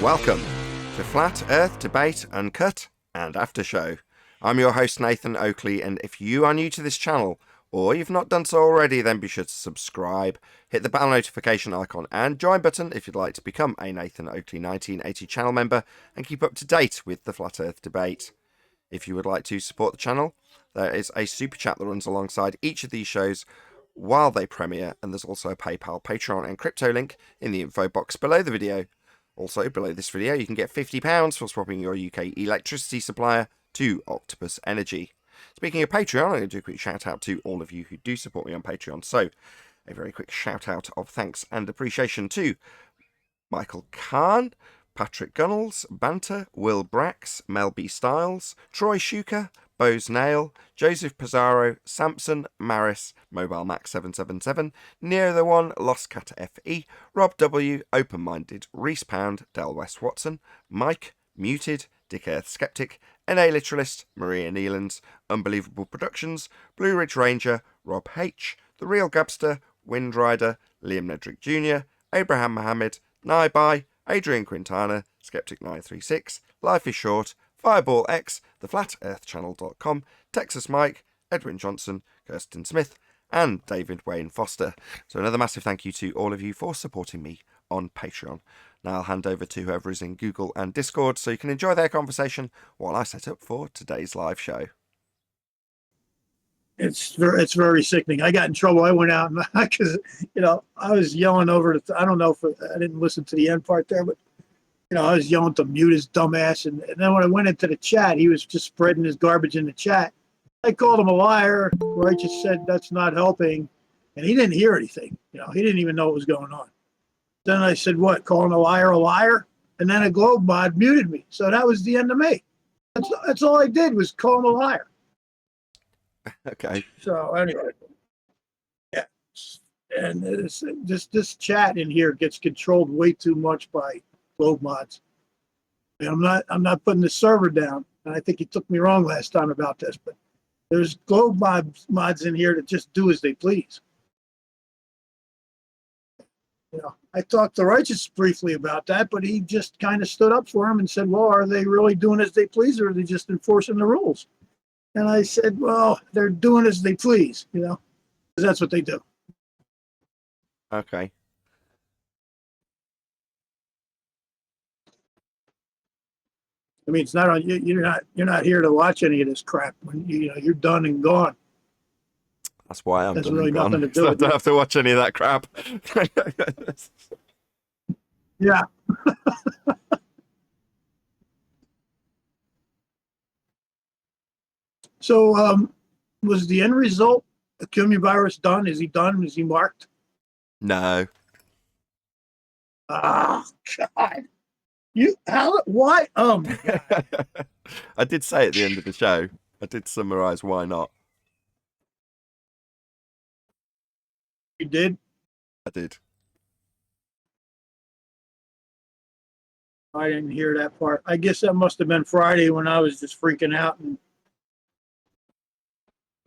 Welcome to Flat Earth Debate Uncut and After Show. I'm your host Nathan Oakley, and if you are new to this channel, or you've not done so already, then be sure to subscribe, hit the bell notification icon and join button if you'd like to become a Nathan Oakley 1980 channel member and keep up to date with the Flat Earth Debate. If you would like to support the channel, there is a super chat that runs alongside each of these shows while they premiere, and there's also a PayPal, Patreon and crypto link in the info box below the video. Also, below this video, you can get £50 for swapping your UK electricity supplier to Octopus Energy. Speaking of Patreon, I'm going to do a quick shout out to all of you who do support me on Patreon. So, a very quick shout out of thanks and appreciation to Michael Kahn, Patrick Gunnels, Banter, Will Brax, Mel B. Styles, Troy Shuker, Bose Nail, Joseph Pizarro, Samson, Maris, Mobile Max 777, Neo the One, Lost Cat FE, Rob W, Open Minded, Reese Pound, Del West Watson, Mike, Muted, Dick Earth Skeptic, NA Literalist, Maria Neelands, Unbelievable Productions, Blue Ridge Ranger, Rob H, The Real Gabster, Wind Rider, Liam Nedrick Jr., Abraham Mohammed, Naibai, Adrian Quintana, Skeptic936, Life is Short, Fireball X, TheFlatEarthChannel.com, Texas Mike, Edwin Johnson, Kirsten Smith, and David Wayne Foster. So another massive thank you to all of you for supporting me on Patreon. Now I'll hand over to whoever is in Google and Discord so you can enjoy their conversation while I set up for today's live show. It's very sickening. I got in trouble. I went out because I was yelling over I don't know if I didn't listen to the end part there, but I was yelling to mute his dumbass. And then when I went into the chat, he was just spreading his garbage in the chat. I called him a liar, where I just said that's not helping, and he didn't hear anything. He didn't even know what was going on. Then I said, "What? Calling a liar?" And then a globe mod muted me. So that was the end of me. That's all I did was call him a liar. Okay. So anyway, yeah, and this chat in here gets controlled way too much by globe mods. And I'm not putting the server down. And I think he took me wrong last time about this, but there's globe mods in here that just do as they please. I talked to Righteous briefly about that, but he just kind of stood up for him and said, "Well, are they really doing as they please, or are they just enforcing the rules?" And I said, "Well, they're doing as they please, because that's what they do." Okay. I mean, it's not on you. You're not here to watch any of this crap. When you're done and gone. That's why I'm done really and gone. nothing to do So I with don't it. have to watch any of that crap. Yeah. So, was the end result Cumuvirus done? Is he done? Is he marked? No. Oh God! Why? Oh my God! I did say at the end of the show, I did summarize why not. You did? I did. I didn't hear that part. I guess that must have been Friday when I was just freaking out, and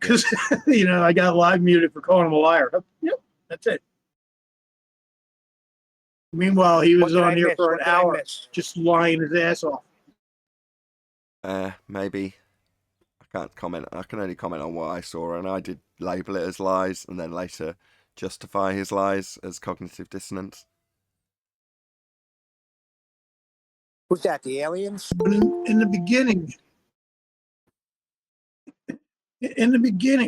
because I got live muted for calling him a liar. Yep, that's it. Meanwhile, he was on here for an hour, just lying his ass off. Maybe. I can't comment. I can only comment on what I saw, and I did label it as lies, and then later justify his lies as cognitive dissonance. Who's that? The aliens? In the beginning,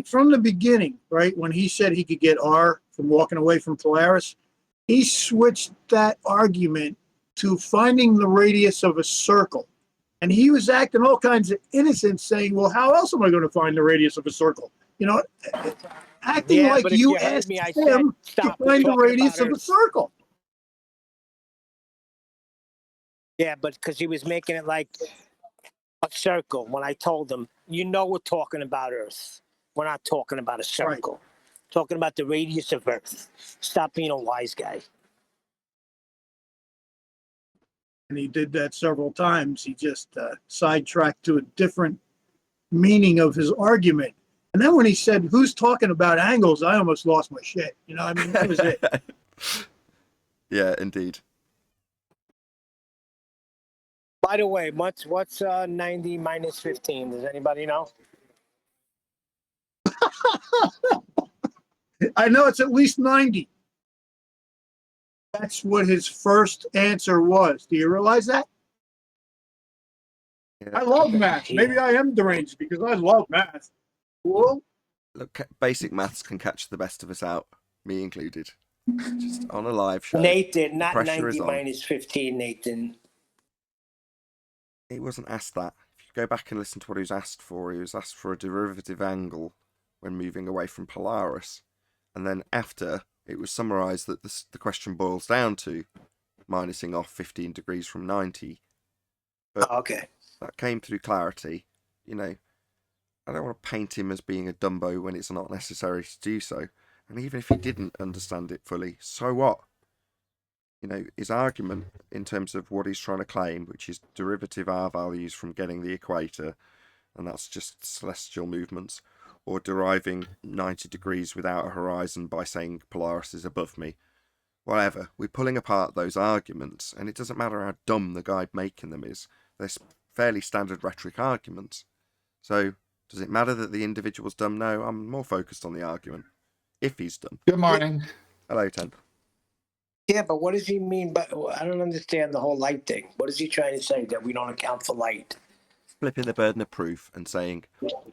from the beginning, right, when he said he could get R from walking away from Polaris, he switched that argument to finding the radius of a circle. And he was acting all kinds of innocent, saying, "Well, how else am I going to find the radius of a circle?" Acting like you asked him to find the radius of a circle. Yeah, but because he was making it like a circle when I told him, we're talking about Earth. We're not talking about a circle. Right. Talking about the radius of Earth. Stop being a wise guy. And he did that several times. He just sidetracked to a different meaning of his argument. And then when he said, "Who's talking about angles?" I almost lost my shit. That was it. Yeah, indeed. By the way, what's 90 minus 15? Does anybody know? I know it's at least 90. That's what his first answer was. Do you realize that? Yeah. I love math. Maybe I am deranged because I love math. Well, Look, basic maths can catch the best of us out, me included. Just on a live show. Nathan, not pressure is 90 on. minus 15, Nathan. He wasn't asked that. If you go back and listen to what he was asked for a derivative angle when moving away from Polaris. And then after, it was summarised that the question boils down to minusing off 15 degrees from 90. But Okay. that came through clarity. You know, I don't want to paint him as being a Dumbo when it's not necessary to do so. And even if he didn't understand it fully, so what? You know, his argument in terms of what he's trying to claim, which is derivative R values from getting the equator, and that's just celestial movements, or deriving 90 degrees without a horizon by saying Polaris is above me. Whatever, we're pulling apart those arguments, and it doesn't matter how dumb the guy making them is. They're fairly standard rhetoric arguments. So, does it matter that the individual's dumb? No, I'm more focused on the argument. If he's dumb. Good morning. Hello, Ten. Yeah, but what does he mean? But I don't understand the whole light thing. What is he trying to say? That we don't account for light? Flipping the burden of proof and saying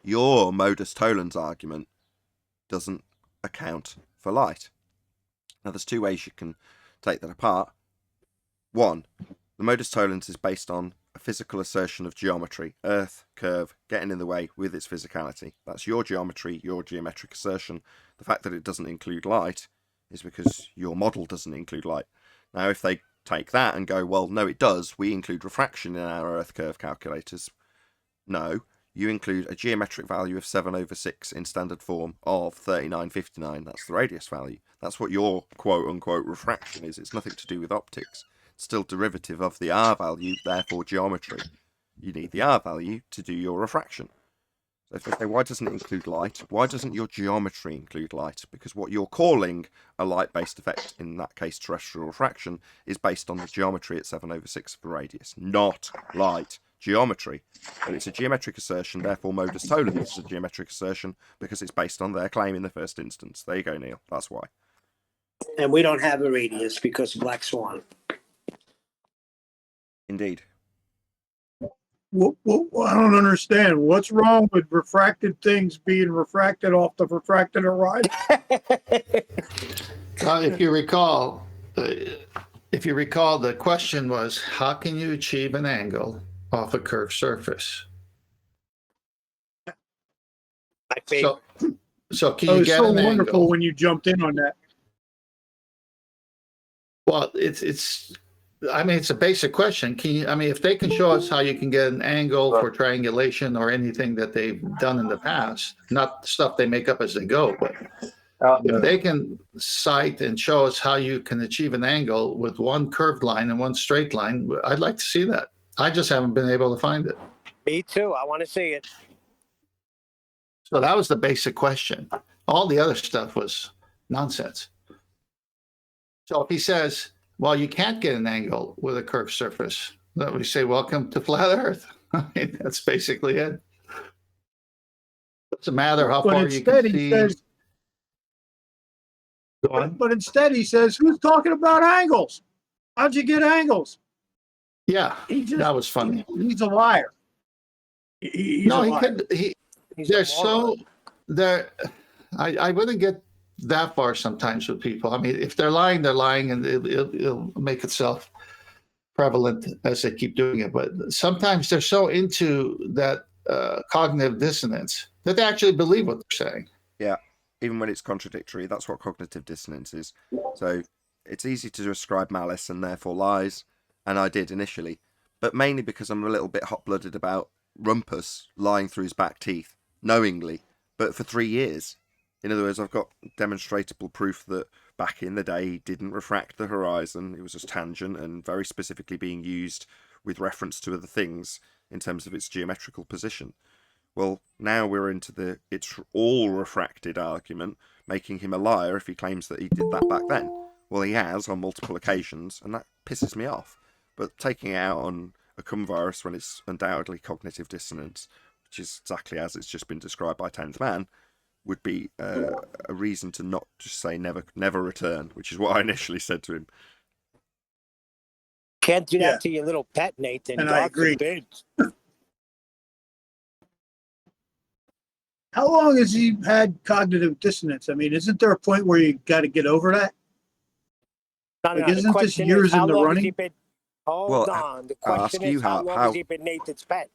your modus tollens argument doesn't account for light. Now, there's two ways you can take that apart. One, the modus tollens is based on a physical assertion of geometry, Earth, curve, getting in the way with its physicality. That's your geometry, your geometric assertion. The fact that it doesn't include light is because your model doesn't include light. Now, if they take that and go, well, no, it does, we include refraction in our Earth curve calculators. No, you include a geometric value of 7/6 in standard form of 3959. That's the radius value. That's what your quote-unquote refraction is. It's nothing to do with optics. It's still derivative of the R value, therefore geometry. You need the R value to do your refraction. So if they say, why doesn't it include light? Why doesn't your geometry include light? Because what you're calling a light-based effect, in that case terrestrial refraction, is based on the geometry at 7/6 of the radius, not light. Geometry. But it's a geometric assertion, therefore modus tollens is a geometric assertion because it's based on their claim in the first instance. There you go, Neil. That's why. And we don't have a radius because of Black Swan. Indeed. I don't understand. What's wrong with refracted things being refracted off the refracted horizon? If you recall, the question was, how can you achieve an angle off a curved surface? My favorite. So can It you was get so an wonderful angle? when you jumped in on that. Well, it's a basic question. If they can show us how you can get an angle for triangulation or anything that they've done in the past, not stuff they make up as they go, but if they can cite and show us how you can achieve an angle with one curved line and one straight line, I'd like to see that. I just haven't been able to find it. Me too. I want to see it. So that was the basic question. All the other stuff was nonsense. So if he says, well, you can't get an angle with a curved surface, then we say, welcome to flat Earth. I mean, that's basically it. Doesn't matter how But far you can instead, he see. says, Go on. but instead he says, who's talking about angles? How'd you get angles? Yeah, He just, that was funny. He's a liar. He's No, a he liar. could. He's a They're moron. so they're. I wouldn't get that far sometimes with people. I mean, if they're lying, they're lying, and it'll make itself prevalent as they keep doing it. But sometimes they're so into that cognitive dissonance that they actually believe what they're saying. Yeah, even when it's contradictory, that's what cognitive dissonance is. So it's easy to ascribe malice and therefore lies, and I did initially, but mainly because I'm a little bit hot-blooded about Rumpus lying through his back teeth, knowingly, but for 3 years. In other words, I've got demonstrable proof that back in the day he didn't refract the horizon, it was just tangent and very specifically being used with reference to other things in terms of its geometrical position. Well, now we're into the it's all refracted argument, making him a liar if he claims that he did that back then. Well, he has on multiple occasions, and that pisses me off. But taking it out on a cum virus when it's undoubtedly cognitive dissonance, which is exactly as it's just been described by 10th Man, would be a reason to not just say never return, which is what I initially said to him. Can't do that to your little pet, Nathan. And God I agree. forbid. How long has he had cognitive dissonance? I mean, isn't there a point where you got to get over that? No, Like, the isn't this question years is, how in the long has running? he been? Hold Well, on. The I'll ask question you is, how long has he been Nathan's pet?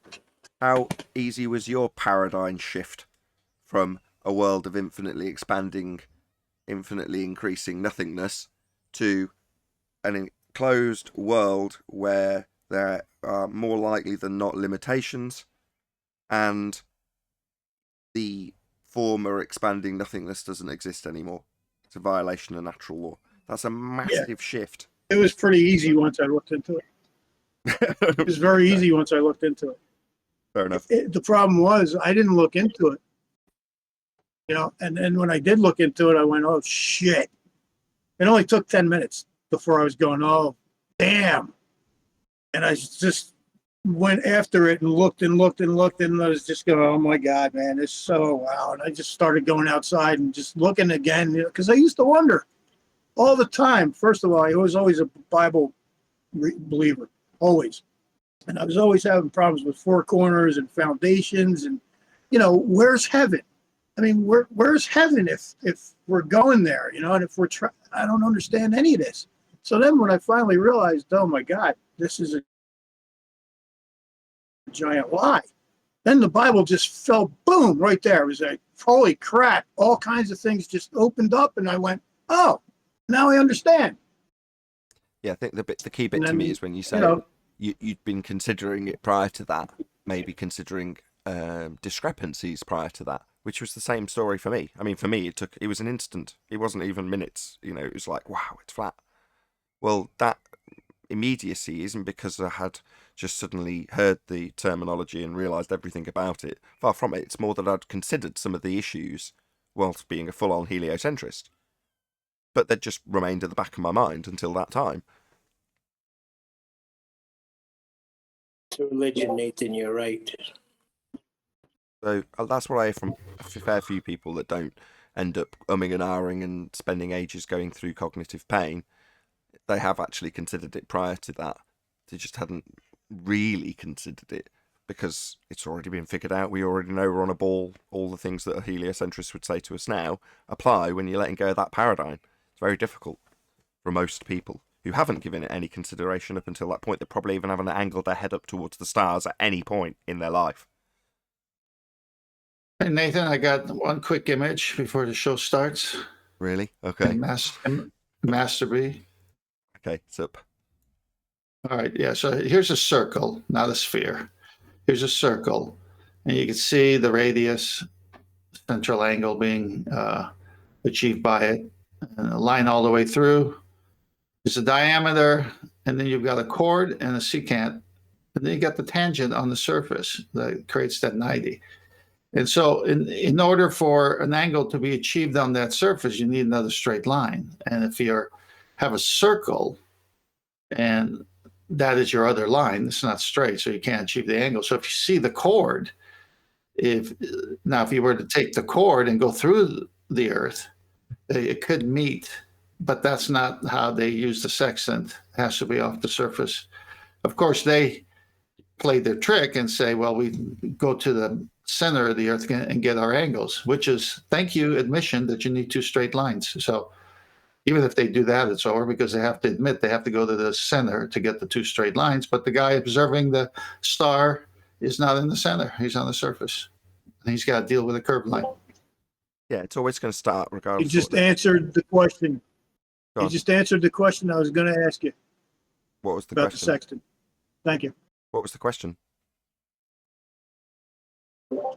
How easy was your paradigm shift from a world of infinitely expanding, infinitely increasing nothingness to an enclosed world where there are more likely than not limitations, and the former expanding nothingness doesn't exist anymore? It's a violation of natural law. That's a massive shift. It was pretty easy once I looked into it. It was very easy once I looked into it. Fair enough. The problem was I didn't look into it, and then when I did look into it, I went, oh, shit. It only took 10 minutes before I was going, oh, damn. And I just went after it and looked and looked and looked, and I was just going, oh, my God, man, it's so wow. And I just started going outside and just looking again, because I used to wonder all the time. First of all, I was always a Bible believer, always. And I was always having problems with four corners and foundations and, where's heaven? I mean, where's heaven if we're going there, and if we're I don't understand any of this. So then when I finally realized, oh my God, this is a giant lie, then the Bible just fell boom right there. It was like, holy crap, all kinds of things just opened up, and I went, oh, now I understand. Yeah, I think the key bit to me is when you say you'd been considering it prior to that, maybe considering discrepancies prior to that, which was the same story for me. I mean, for me, it was an instant. It wasn't even minutes. It was like, wow, it's flat. Well, that immediacy isn't because I had just suddenly heard the terminology and realised everything about it. Far from it. It's more that I'd considered some of the issues whilst being a full-on heliocentrist. But they'd just remained at the back of my mind until that time. It's religion, Nathan, you're right. So that's what I hear from a fair few people that don't end up umming and ahhing and spending ages going through cognitive pain. They have actually considered it prior to that. They just hadn't really considered it because it's already been figured out. We already know we're on a ball. All the things that a heliocentrist would say to us now apply when you're letting go of that paradigm. It's very difficult for most people who haven't given it any consideration up until that point. They probably even haven't angled their head up towards the stars at any point in their life. Hey, Nathan, I got one quick image before the show starts. Really? Okay. Master B. Okay, it's up. All right, yeah, so here's a circle, not a sphere. Here's a circle, and you can see the radius, central angle being achieved by it, and a line all the way through. There's a diameter, and then you've got a chord and a secant, and then you got the tangent on the surface that creates that 90. And so in order for an angle to be achieved on that surface, you need another straight line. And if you have a circle and that is your other line, it's not straight, so you can't achieve the angle. So if you see the chord, if you were to take the chord and go through the Earth, it could meet, but that's not how they use the sextant. It has to be off the surface. Of course, they play their trick and say, well, we go to the center of the Earth and get our angles, which is, thank you, admission that you need two straight lines. So even if they do that, it's over, because they have to admit they have to go to the center to get the two straight lines. But the guy observing the star is not in the center. He's on the surface. And he's got to deal with a curved line. Yeah, it's always going to start regardless. You just answered the question. You just answered the question I was going to ask you. What was the about question? The sextant. Thank you. What was the question?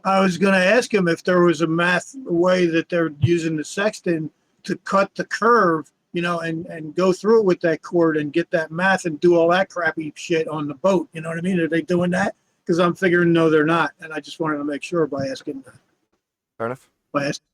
I was going to ask him if there was a math way that they're using the sextant to cut the curve, and go through it with that cord and get that math and do all that crappy shit on the boat. You know what I mean? Are they doing that? Because I'm figuring no, they're not. And I just wanted to make sure by asking that. Fair enough. By asking.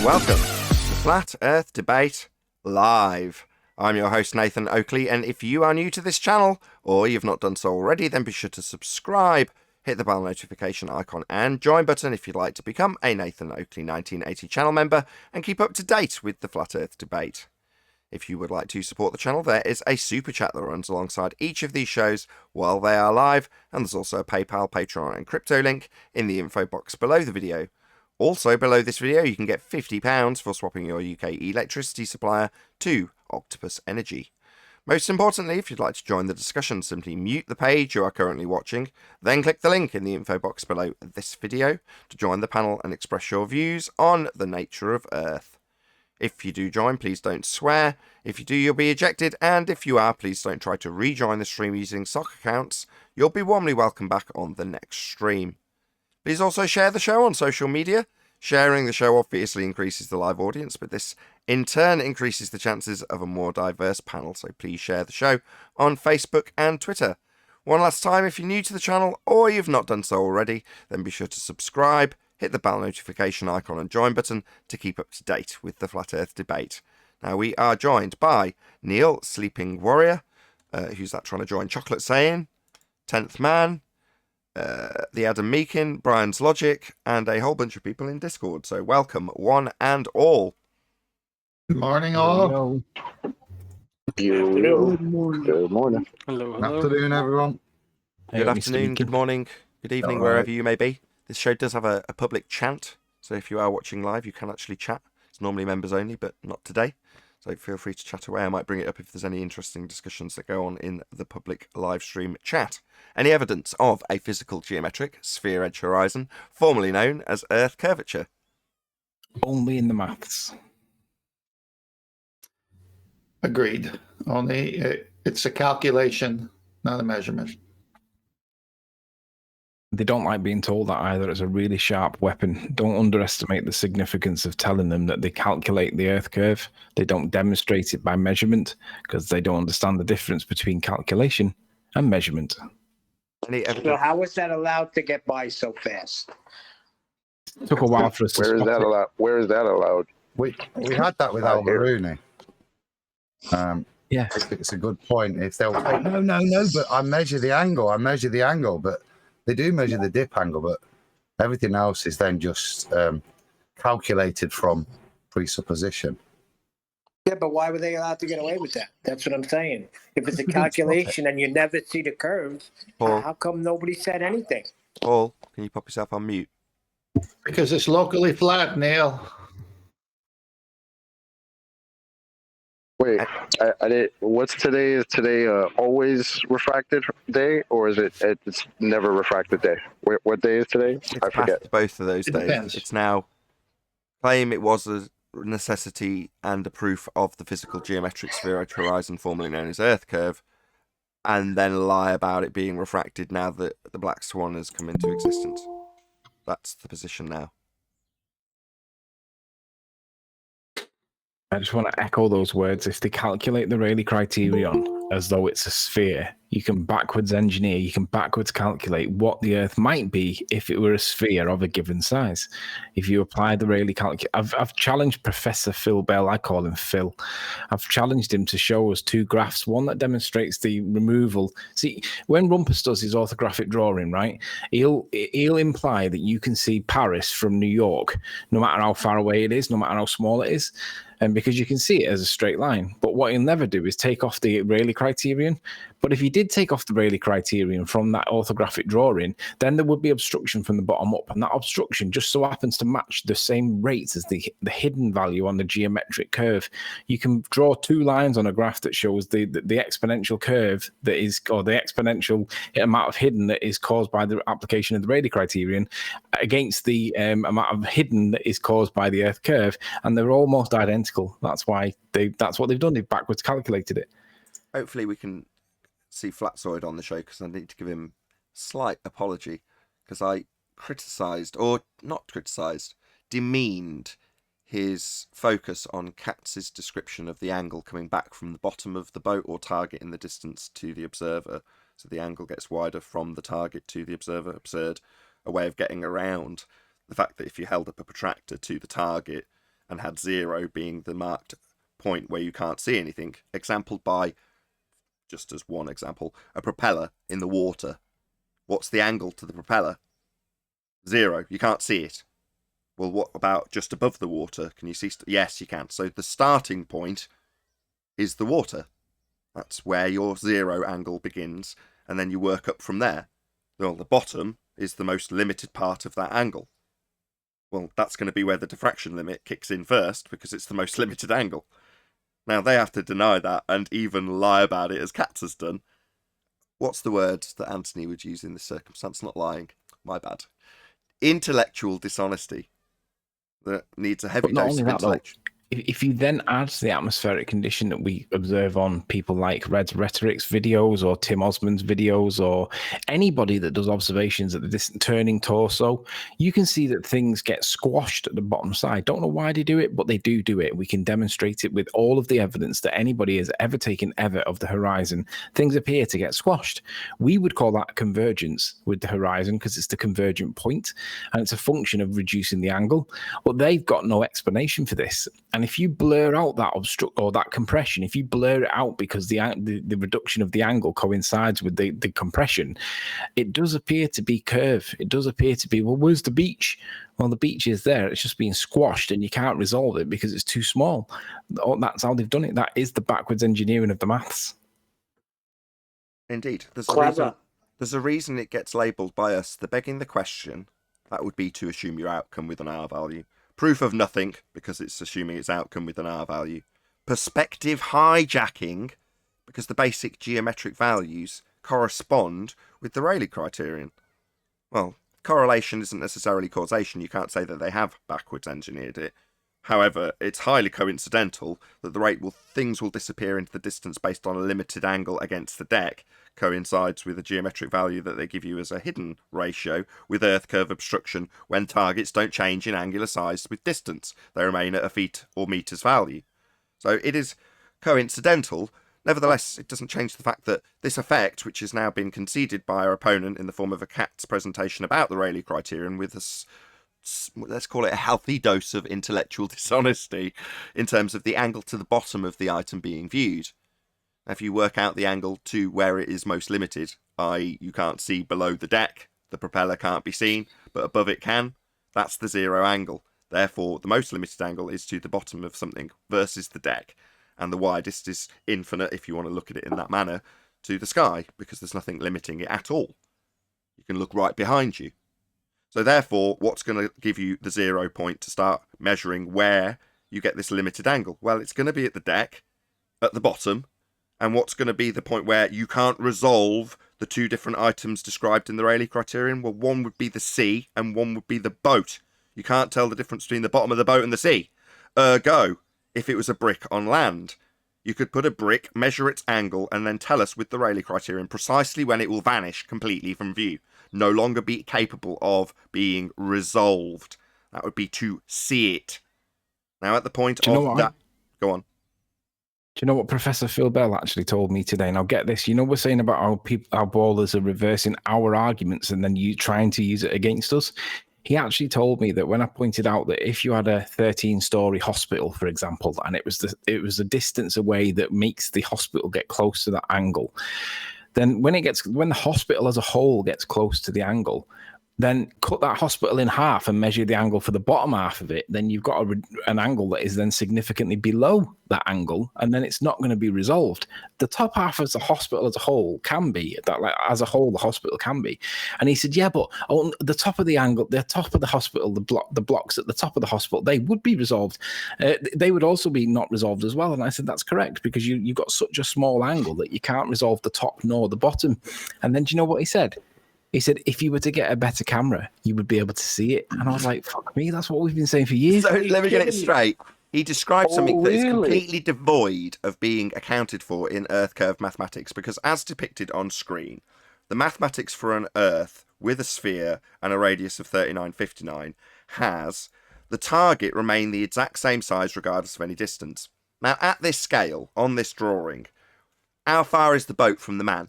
Welcome to Flat Earth Debate Live. I'm your host Nathan Oakley, and if you are new to this channel, or you've not done so already, then be sure to subscribe, hit the bell notification icon and join button if you'd like to become a Nathan Oakley 1980 channel member and keep up to date with the Flat Earth Debate. If you would like to support the channel, there is a super chat that runs alongside each of these shows while they are live, and there's also a PayPal, Patreon and crypto link in the info box below the video. Also, below this video, you can get £50 for swapping your UK electricity supplier to Octopus Energy. Most importantly, if you'd like to join the discussion, simply mute the page you are currently watching, then click the link in the info box below this video to join the panel and express your views on the nature of Earth. If you do join, please don't swear. If you do, you'll be ejected, and if you are, please don't try to rejoin the stream using sock accounts. You'll be warmly welcome back on the next stream. Please also share the show on social media. Sharing the show obviously increases the live audience, but this in turn increases the chances of a more diverse panel, so please share the show on Facebook and Twitter. One last time, if you're new to the channel or you've not done so already, then be sure to subscribe, hit the bell notification icon and join button to keep up to date with the Flat Earth Debate. Now, we are joined by Neil, Sleeping Warrior, who's that trying to join Chocolate saying, 10th Man, the Adam Meakin, Brian's Logic, and a whole bunch of people in Discord. So welcome, one and all. Good morning, all. Hello. Good morning. Good morning. Hello. Good afternoon, everyone. Good Mr. afternoon, Meakin. good morning, good evening, All right. wherever you may be. This show does have a public chant, so if you are watching live, you can actually chat. It's normally members only, but not today. So feel free to chat away. I might bring it up if there's any interesting discussions that go on in the public live stream chat. Any evidence of a physical geometric sphere edge horizon, formerly known as Earth curvature? Only in the maths. Agreed. Only it's a calculation, not a measurement. They don't like being told that either. It's a really sharp weapon. Don't underestimate the significance of telling them that they calculate the Earth curve. They don't demonstrate it by measurement because they don't understand the difference between calculation and measurement. Any So evidence? how was that allowed to get by so fast? It took a while for us to Where is spot that it. allowed? Where is that allowed? We had that with Out here. Alberuni. Yeah. It's a good point. If they'll say, no, but I measure the angle, but they do measure the dip angle, but everything else is then just calculated from presupposition. Yeah, but why were they allowed to get away with that? That's what I'm saying. If it's a calculation and you never see the curve, Paul, how come nobody said anything? Paul, can you pop yourself on mute? Because it's locally flat, Neil. Wait, I did. What's today? Is today always refracted day, or is it's never refracted day? What day is today? It's I forget. past both of those It days. depends. It's now claim it was a necessity and a proof of the physical geometric sphere edge horizon, formerly known as Earth curve, and then lie about it being refracted now that the black swan has come into existence. That's the position now. I just want to echo those words. If they calculate the Rayleigh criterion as though it's a sphere, you can backwards engineer, you can backwards calculate what the Earth might be if it were a sphere of a given size. If you apply the Rayleigh calculation, I've challenged Professor Phil Bell, I call him Phil. I've challenged him to show us two graphs, one that demonstrates the removal. See, when Rumpus does his orthographic drawing, right, he'll imply that you can see Paris from New York, no matter how far away it is, no matter how small it is. And because you can see it as a straight line. But what he'll never do is take off the Rayleigh criterion. But if he did take off the Rayleigh criterion from that orthographic drawing, then there would be obstruction from the bottom up. And that obstruction just so happens to match the same rates as the hidden value on the geometric curve. You can draw two lines on a graph that shows the exponential curve that is, or the exponential amount of hidden that is caused by the application of the Rayleigh criterion against the amount of hidden that is caused by the Earth curve. And they're almost identical. That's why that's what they've done. They've backwards calculated it. Hopefully we can see Flatzoid on the show, because I need to give him slight apology, because I criticised, or not criticised, demeaned his focus on Katz's description of the angle coming back from the bottom of the boat or target in the distance to the observer. So the angle gets wider from the target to the observer. Absurd. A way of getting around the fact that if you held up a protractor to the target and had 0 being the marked point where you can't see anything, exampled by, just as one example, a propeller in the water. What's the angle to the propeller? 0. You can't see it. Well, what about just above the water? Can you see? Yes, you can. So the starting point is the water. That's where your 0 angle begins, and then you work up from there. Well, the bottom is the most limited part of that angle. Well, that's going to be where the diffraction limit kicks in first, because it's the most limited angle. Now, they have to deny that and even lie about it, as Katz has done. What's the word that Anthony would use in this circumstance? Not lying. My bad. Intellectual dishonesty. That needs a heavy dose of intellect. If you then add the atmospheric condition that we observe on people like Rhetoric's videos or Tim Osmond's videos or anybody that does observations at the distant turning torso, you can see that things get squashed at the bottom side. Don't know why they do it, but they do it. We can demonstrate it with all of the evidence that anybody has ever taken ever of the horizon. Things appear to get squashed. We would call that convergence with the horizon because it's the convergent point and it's a function of reducing the angle. But they've got no explanation for this. And if you blur out that obstruct or that compression, if you blur it out because the reduction of the angle coincides with the compression, it does appear to be curve. It does appear to be, well, where's the beach? Well, the beach is there. It's just being squashed and you can't resolve it because it's too small. That's how they've done it. That is the backwards engineering of the maths. Indeed. There's a reason it gets labelled by us. The begging the question, that would be to assume your outcome with an R value. Proof of nothing, because it's assuming its outcome with an R value. Perspective hijacking, because the basic geometric values correspond with the Rayleigh criterion. Well, correlation isn't necessarily causation. You can't say that they have backwards engineered it. However, it's highly coincidental that things will disappear into the distance based on a limited angle against the deck, coincides with a geometric value that they give you as a hidden ratio with Earth curve obstruction when targets don't change in angular size with distance. They remain at a feet or meters value. So it is coincidental. Nevertheless, it doesn't change the fact that this effect, which has now been conceded by our opponent in the form of a Katz presentation about the Rayleigh criterion with let's call it a healthy dose of intellectual dishonesty in terms of the angle to the bottom of the item being viewed. If you work out the angle to where it is most limited, i.e. you can't see below the deck, the propeller can't be seen, but above it can, that's the 0 angle. Therefore, the most limited angle is to the bottom of something versus the deck, and the widest is infinite, if you want to look at it in that manner, to the sky, because there's nothing limiting it at all. You can look right behind you. So therefore, what's going to give you the 0 point to start measuring where you get this limited angle? Well, it's going to be at the deck, at the bottom, and what's going to be the point where you can't resolve the two different items described in the Rayleigh criterion? Well, one would be the sea and one would be the boat. You can't tell the difference between the bottom of the boat and the sea. Ergo, if it was a brick on land, you could put a brick, measure its angle, and then tell us with the Rayleigh criterion precisely when it will vanish completely from view. No longer be capable of being resolved. That would be to see it. Now, at the point of that... Go on. Do you know what Professor Phil Bell actually told me today? Now, get this. You know, we're saying about how ballers are reversing our arguments and then you trying to use it against us. He actually told me that when I pointed out that if you had a 13-story hospital, for example, and it was a distance away that makes the hospital get close to that angle, then when the hospital as a whole gets close to the angle, then cut that hospital in half and measure the angle for the bottom half of it, then you've got an angle that is then significantly below that angle, and then it's not going to be resolved. The top half of the hospital as a whole can be, as a whole, the hospital can be. And he said, yeah, but on the top of the angle, the top of the hospital, the blocks at the top of the hospital, they would be resolved. They would also be not resolved as well. And I said, that's correct, because you've got such a small angle that you can't resolve the top nor the bottom. And then do you know what he said? He said, if you were to get a better camera, you would be able to see it. And I was like, fuck me, that's what we've been saying for years. So let me get it straight. He described something that is completely devoid of being accounted for in Earth curve mathematics, because as depicted on screen, the mathematics for an Earth with a sphere and a radius of 3959 has the target remain the exact same size regardless of any distance. Now, at this scale, on this drawing, how far is the boat from the man?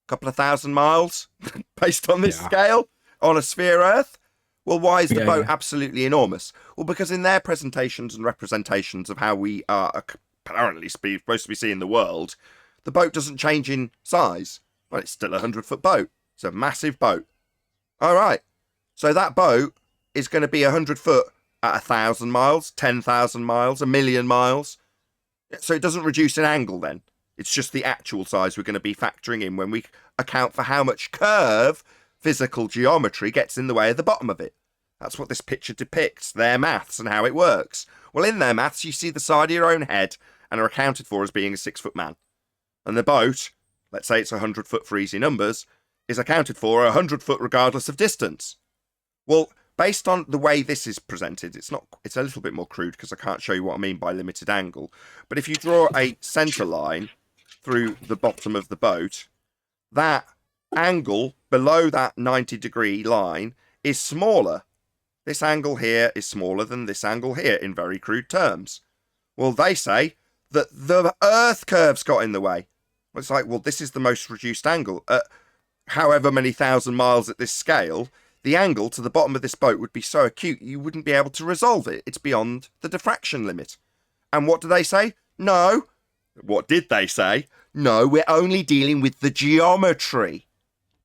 Couple of thousand miles based on this scale on a sphere Earth. Well, why is the Yeah, boat yeah. absolutely enormous? Well, because in their presentations and representations of how we are apparently supposed to be seeing the world, the boat doesn't change in size. But it's still a 100-foot boat. It's a massive boat. All right. So that boat is going to be 100 foot at 1,000 miles, 10,000 miles, 1,000,000 miles. So it doesn't reduce in angle then. It's just the actual size we're going to be factoring in when we account for how much curve physical geometry gets in the way of the bottom of it. That's what this picture depicts, their maths and how it works. Well, in their maths, you see the side of your own head and are accounted for as being a 6-foot man. And the boat, let's say it's 100 foot for easy numbers, is accounted for 100 foot regardless of distance. Well, based on the way this is presented, it's a little bit more crude because I can't show you what I mean by limited angle. But if you draw a center line through the bottom of the boat, that angle below that 90-degree line is smaller. This angle here is smaller than this angle here in very crude terms. Well, they say that the Earth curve's got in the way. It's like, well, this is the most reduced angle. At however many thousand miles at this scale, the angle to the bottom of this boat would be so acute you wouldn't be able to resolve it. It's beyond the diffraction limit. And what do they say? No. What did they say? No, we're only dealing with the geometry,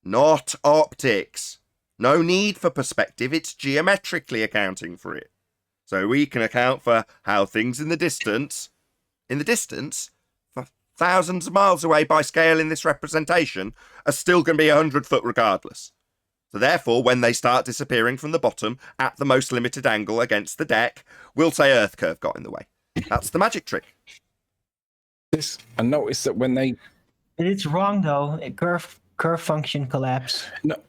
not optics. No need for perspective, it's geometrically accounting for it. So we can account for how things in the distance, for thousands of miles away by scale in this representation, are still going to be 100 foot regardless. So therefore, when they start disappearing from the bottom at the most limited angle against the deck, we'll say Earth curve got in the way. That's the magic trick. I noticed that when they It's wrong though. Curve function collapse.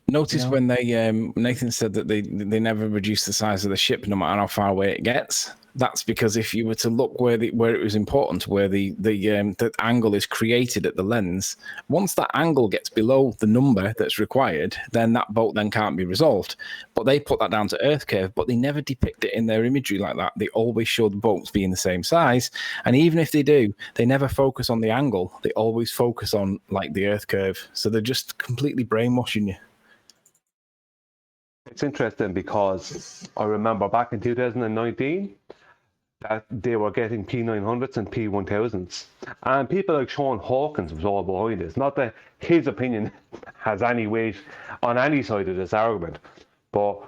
notice when they Nathan said that they never reduce the size of the ship no matter how far away it gets. That's because if you were to look where it was important, where the angle is created at the lens, once that angle gets below the number that's required, then that boat then can't be resolved. But they put that down to Earth curve, but they never depict it in their imagery like that. They always show the boats being the same size, and even if they do, they never focus on the angle. They always focus on like the Earth curve. So they're just completely brainwashing you. It's interesting because I remember back in 2019 that they were getting P900s and P1000s. And people like Sean Hawkins was all behind this. Not that his opinion has any weight on any side of this argument, but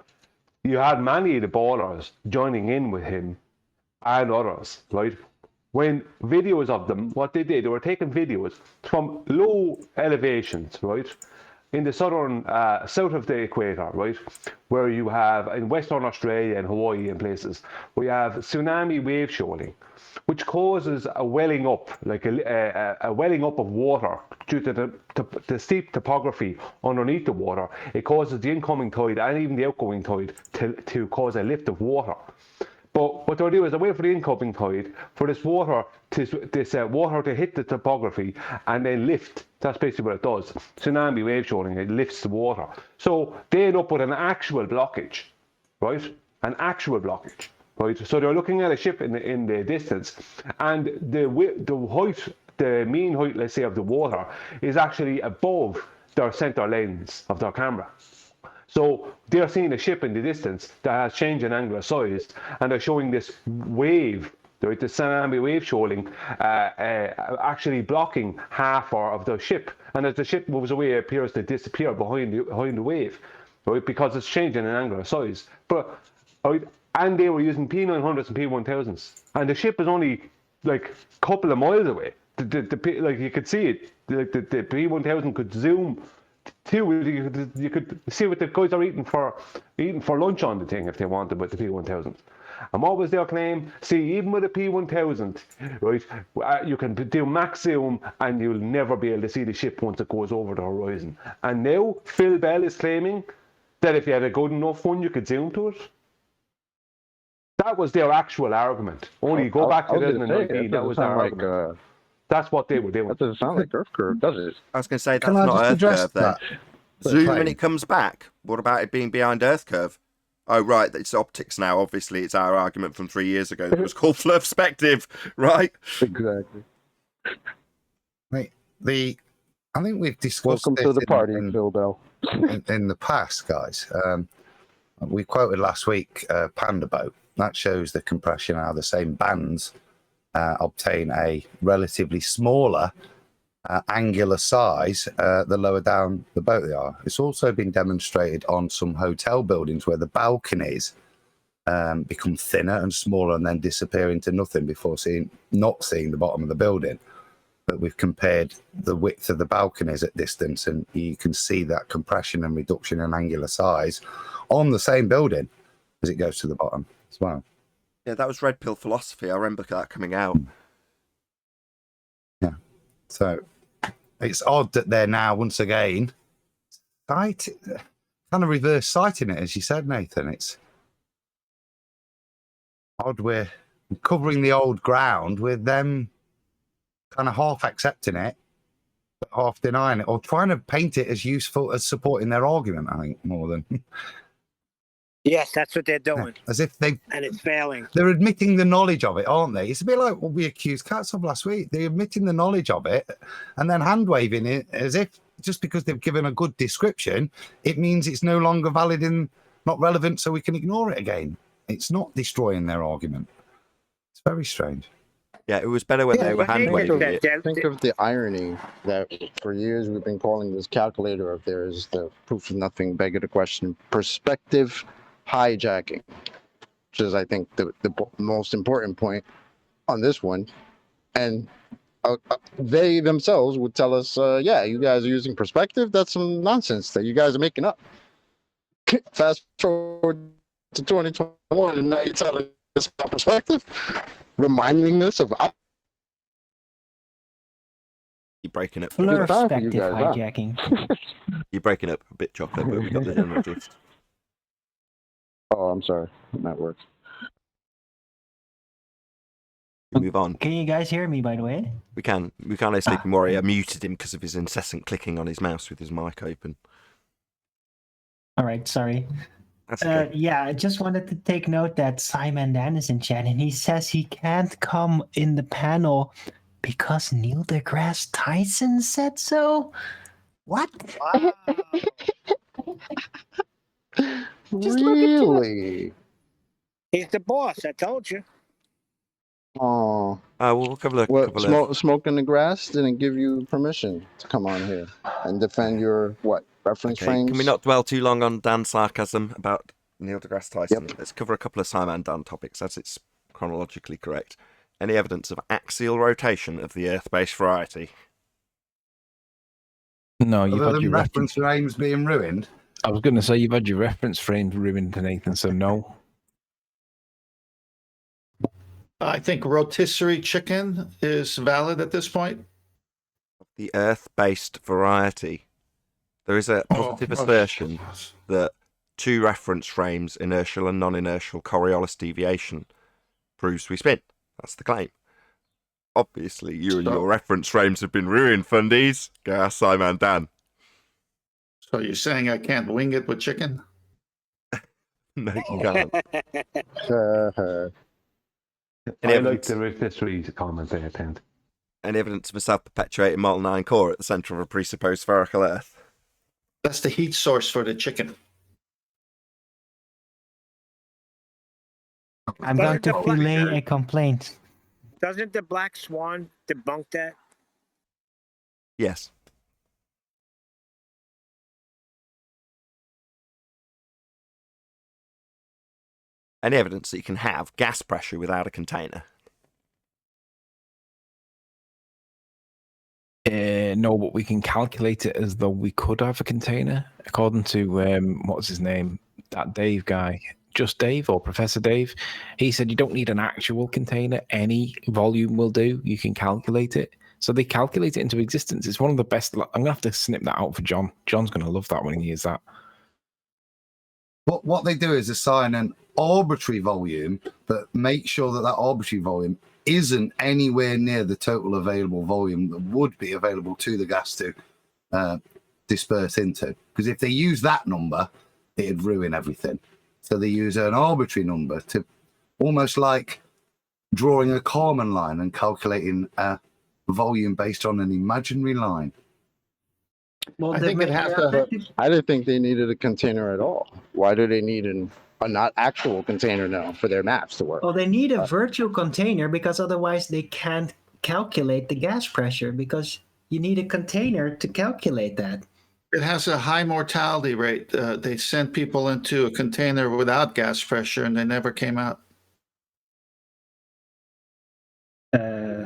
you had many of the ballers joining in with him and others, right? When videos of them, what they did, they were taking videos from low elevations, right? In the southern, south of the equator, right, where you have in Western Australia and Hawaii and places, we have tsunami wave shoaling, which causes a welling up, like a welling up of water due to the steep topography underneath the water. It causes the incoming tide and even the outgoing tide to cause a lift of water. But what they'll do is they wait for the incoming tide for this water to hit the topography and then lift. That's basically what it does. Tsunami wave shoaling, it lifts the water. So they end up with an actual blockage, right? An actual blockage, right? So they're looking at a ship in the distance, and the mean height, let's say, of the water is actually above their center lens of their camera. So they're seeing a ship in the distance that has changed in angular size, and they're showing this wave, right, the tsunami wave shoaling, actually blocking half of the ship. And as the ship moves away, it appears to disappear behind the wave, right, because it's changing in angular size. But and they were using P900s and P1000s, and the ship is only like a couple of miles away. Like you could see it. Like the P1000 could zoom. You could see what the guys are eating for lunch on the thing if they wanted with the P1000. And what was their claim? See, even with a P1000, right, you can do max zoom and you'll never be able to see the ship once it goes over the horizon. And now Phil Bell is claiming that if you had a good enough one, you could zoom to it. That was their actual argument. Only go back to 2019, that was their argument. That's what they were doing. That doesn't sound like Earth curve, does it? I was going to say, that's not Earth curve then. Zoom and it comes back. What about it being behind Earth curve? Oh, right, it's optics now. Obviously, it's our argument from 3 years ago that was called perspective, right? Exactly. Wait, I think we've discussed Welcome this to the party, Phil Bell. in the past, guys. We quoted last week Panda Boat. That shows the compression how the same bands obtain a relatively smaller angular size the lower down the boat they are. It's also been demonstrated on some hotel buildings where the balconies become thinner and smaller and then disappear into nothing before not seeing the bottom of the building. But we've compared the width of the balconies at distance, and you can see that compression and reduction in angular size on the same building as it goes to the bottom as well. Yeah, that was Red Pill Philosophy. I remember that coming out. Yeah. So it's odd that they're now, once again, kind of reverse citing it, as you said, Nathan. It's odd we're covering the old ground with them kind of half accepting it, but half denying it, or trying to paint it as useful as supporting their argument, I think, more than... Yes, that's what they're doing. As if and it's failing. They're admitting the knowledge of it, aren't they? It's a bit like what we accused Katz of last week. They're admitting the knowledge of it and then hand-waving it as if just because they've given a good description, it means it's no longer valid and not relevant, so we can ignore it again. It's not destroying their argument. It's very strange. Yeah, it was better when they were hand-waving it. Think of the irony that for years we've been calling this calculator of theirs the proof of nothing, beggar the question, perspective hijacking, which is, I think, the most important point on this one. And they themselves would tell us, yeah, you guys are using perspective. That's some nonsense that you guys are making up. Fast forward to 2021, and now you're telling us about perspective, reminding us of... You're breaking up. Perspective hijacking. You're breaking up a bit, Chocolate, but we got the general gist. Oh, I'm sorry. That works. Move on. Can you guys hear me, by the way? We can. We can't Sleeping Warrior. I muted him because of his incessant clicking on his mouse with his mic open. All right, sorry. That's okay. Yeah, I just wanted to take note that Simon Dan is in chat, and he says he can't come in the panel because Neil deGrasse Tyson said so. What? Wow. Just look at Really? He's the boss, I told you. Oh. We'll have a look. What, smoking the grass didn't give you permission to come on here and defend your, reference frames? Can we not dwell too long on Dan's sarcasm about Neil deGrasse Tyson? Yep. Let's cover a couple of Simon Dan topics, as it's chronologically correct. Any evidence of axial rotation of the Earth-based variety? No, you've Other had than your reference frames being ruined. I was going to say you've had your reference frames ruined, Nathan, so no. I think rotisserie chicken is valid at this point. The Earth-based variety. There is a positive assertion that two reference frames, inertial and non-inertial Coriolis deviation, proves we spin. That's the claim. Obviously, you and your reference frames have been ruined, fundies. Go ask Simon Dan. So you're saying I can't wing it with chicken? No, you can't. I like the rotisserie comment there, Tent. Any evidence of a self-perpetuating molten iron core at the centre of a presupposed spherical Earth? That's the heat source for the chicken. I'm going to relay a complaint. Doesn't the Black Swan debunk that? Yes. Any evidence that you can have gas pressure without a container? No, but we can calculate it as though we could have a container, according to what's his name, that Dave guy, Just Dave or Professor Dave. He said you don't need an actual container; any volume will do. You can calculate it, so they calculate it into existence. It's one of the best. I'm gonna have to snip that out for John. John's gonna love that when he hears that. What they do is assign an arbitrary volume, but make sure that arbitrary volume isn't anywhere near the total available volume that would be available to the gas to disperse into. Because if they use that number, it'd ruin everything. So they use an arbitrary number to almost like drawing a Kalman line and calculating a volume based on an imaginary line. Well, I the think it has to. But I didn't think they needed a container at all. Why do they need a not actual container now for their maps to work? Well, they need a virtual container because otherwise they can't calculate the gas pressure because you need a container to calculate that. It has a high mortality rate. They sent people into a container without gas pressure, and they never came out.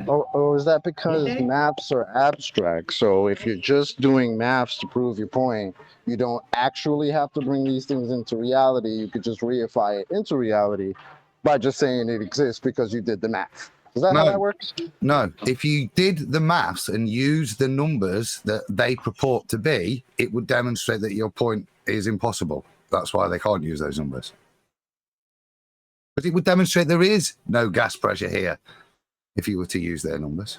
Or is that because Okay. maps are abstract? So if you're just doing maps to prove your point, you don't actually have to bring these things into reality. You could just reify it into reality by just saying it exists because you did the math. Is that how that works? No, if you did the maths and used the numbers that they purport to be, it would demonstrate that your point is impossible. That's why they can't use those numbers. But it would demonstrate there is no gas pressure here if you were to use their numbers.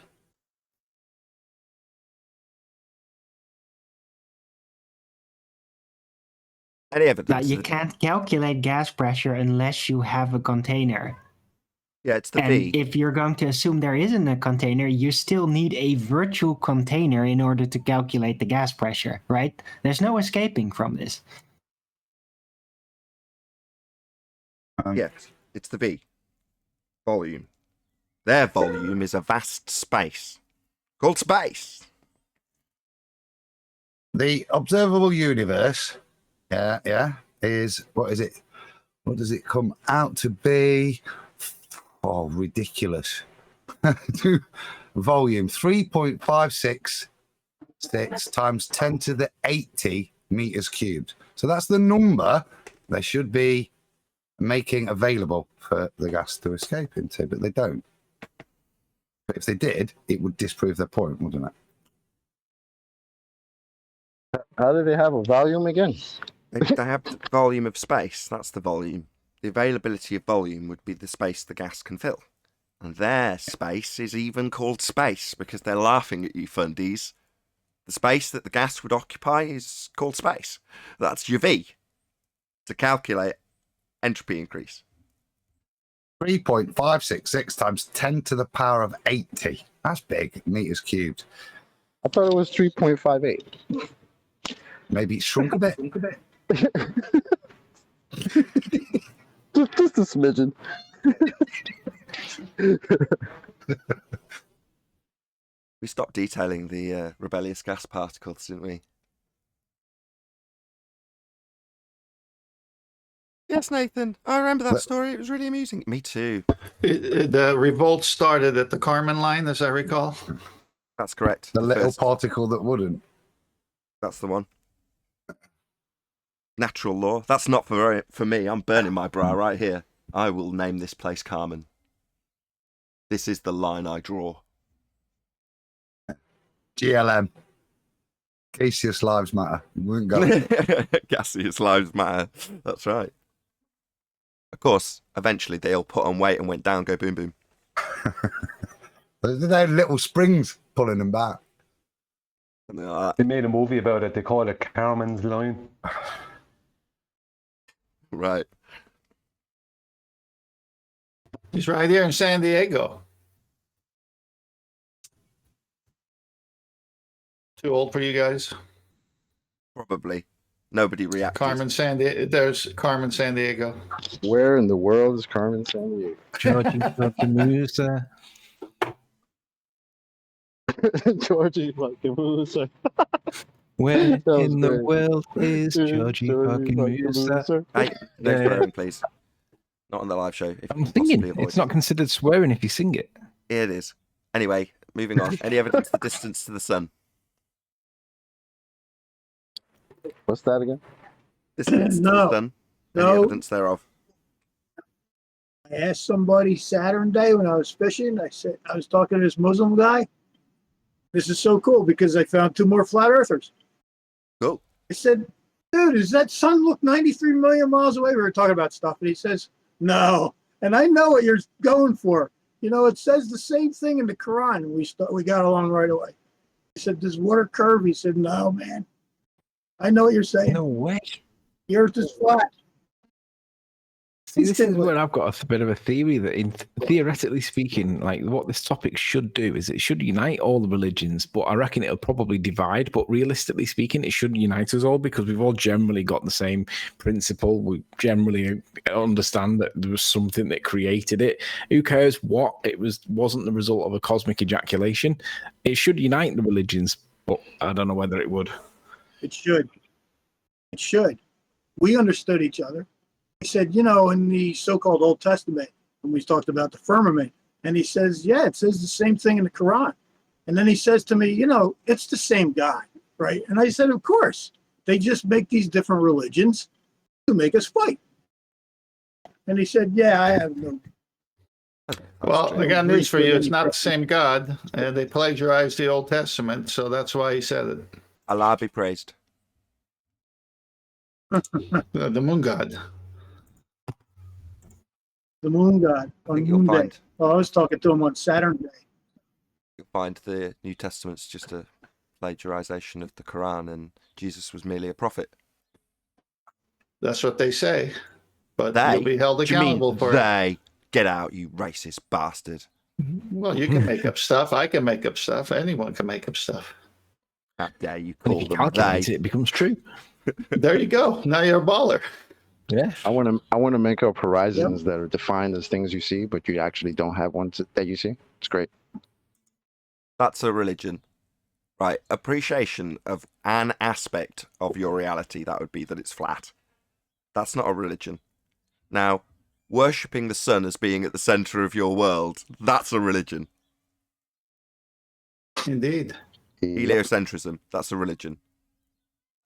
Any Now, evidence? you can't calculate gas pressure unless you have a container. Yeah, it's the And V. if you're going to assume there isn't a container, you still need a virtual container in order to calculate the gas pressure, right? There's no escaping from this. Yes, it's the V. Volume. Their volume is a vast space called space. The observable universe, is, what is it? What does it come out to be? Oh, ridiculous. Volume 3.566 times 10 to the 80 meters cubed. So that's the number they should be making available for the gas to escape into, but they don't. But if they did, it would disprove their point, wouldn't it? How do they have a volume again? They have the volume of space. That's the volume. The availability of volume would be the space the gas can fill. And their space is even called space because they're laughing at you, fundies. The space that the gas would occupy is called space. That's your V to calculate entropy increase. 3.566 times 10 to the power of 80. That's big, meters cubed. I thought it was 3.58. Maybe it's shrunk a bit. Just a smidgen. We stopped detailing the rebellious gas particles, didn't we? Yes, Nathan. I remember that story. It was really amusing. Me too. The revolt started at the Kármán line, as I recall. That's correct. The little first. particle that wouldn't. That's the one. Natural law. That's not for me. I'm burning my brow right here. I will name this place Kármán. This is the line I draw. GLM. Gaseous lives matter. You wouldn't go. Gaseous lives matter. That's right. Of course, eventually they all put on weight and went down, go boom boom. They had little springs pulling them back. Something like They made a movie about it. They call it Kármán's line. that. Right. He's right here in San Diego. Too old for you guys? Probably. Nobody reacted. There's Kármán, San Diego. Where in the world is Kármán San Diego? Georgie fucking Musa. Georgie fucking Musa. Where That was in the great. world is Georgie fucking Musa? Hey, no Yeah. swearing, please. Not on the live show. If I'm you can thinking possibly avoid it's not considered swearing if you sing it. It is. Anyway, moving on. Any evidence of the distance to the sun? What's that again? Distance to the No. sun? Any No. evidence thereof? I asked somebody Saturn Day when I was fishing. I said I was talking to this Muslim guy. This is so cool because I found 2 more flat earthers. Cool. I said, dude, does that sun look 93 million miles away? We were talking about stuff, and he says, no. And I know what you're going for. You know, it says the same thing in the Quran. And we got along right away. He said, does water curve? He said, no, man. I know what you're saying. No way. The earth is flat. See, this is where I've got a bit of a theory that, theoretically speaking, like what this topic should do is it should unite all the religions, but I reckon it'll probably divide. But realistically speaking, it should unite us all because we've all generally got the same principle. We generally understand that there was something that created it. Who cares what it was? Wasn't the result of a cosmic ejaculation. It should unite the religions, but I don't know whether it would. It should. It should. We understood each other. He said, in the so-called Old Testament, when we talked about the firmament, and he says, yeah, it says the same thing in the Quran. And then he says to me, it's the same God, right? And I said, of course. They just make these different religions to make us fight. And he said, yeah, I have no... Well, I got news for you. It's not the same God. They plagiarized the Old Testament, so that's why he said it. Allah be praised. The moon god. The moon god. I think you'll find. Oh, I was talking to him on Saturn Day. You'll find the New Testament's just a plagiarization of the Quran, and Jesus was merely a prophet. That's what they say, but They? you'll be held accountable for it. They? Get out, you racist bastard. Well, you can make up stuff. I can make up stuff. Anyone can make up stuff. How dare you And call if you them calculate they? it, it becomes true. There you go. Now you're a baller. Yeah. I want to make up horizons that are defined as things you see, but you actually don't have ones that you see. It's great. That's a religion. Right, appreciation of an aspect of your reality, that would be that it's flat. That's not a religion. Now, worshipping the sun as being at the center of your world, that's a religion. Indeed. Heliocentrism, that's a religion.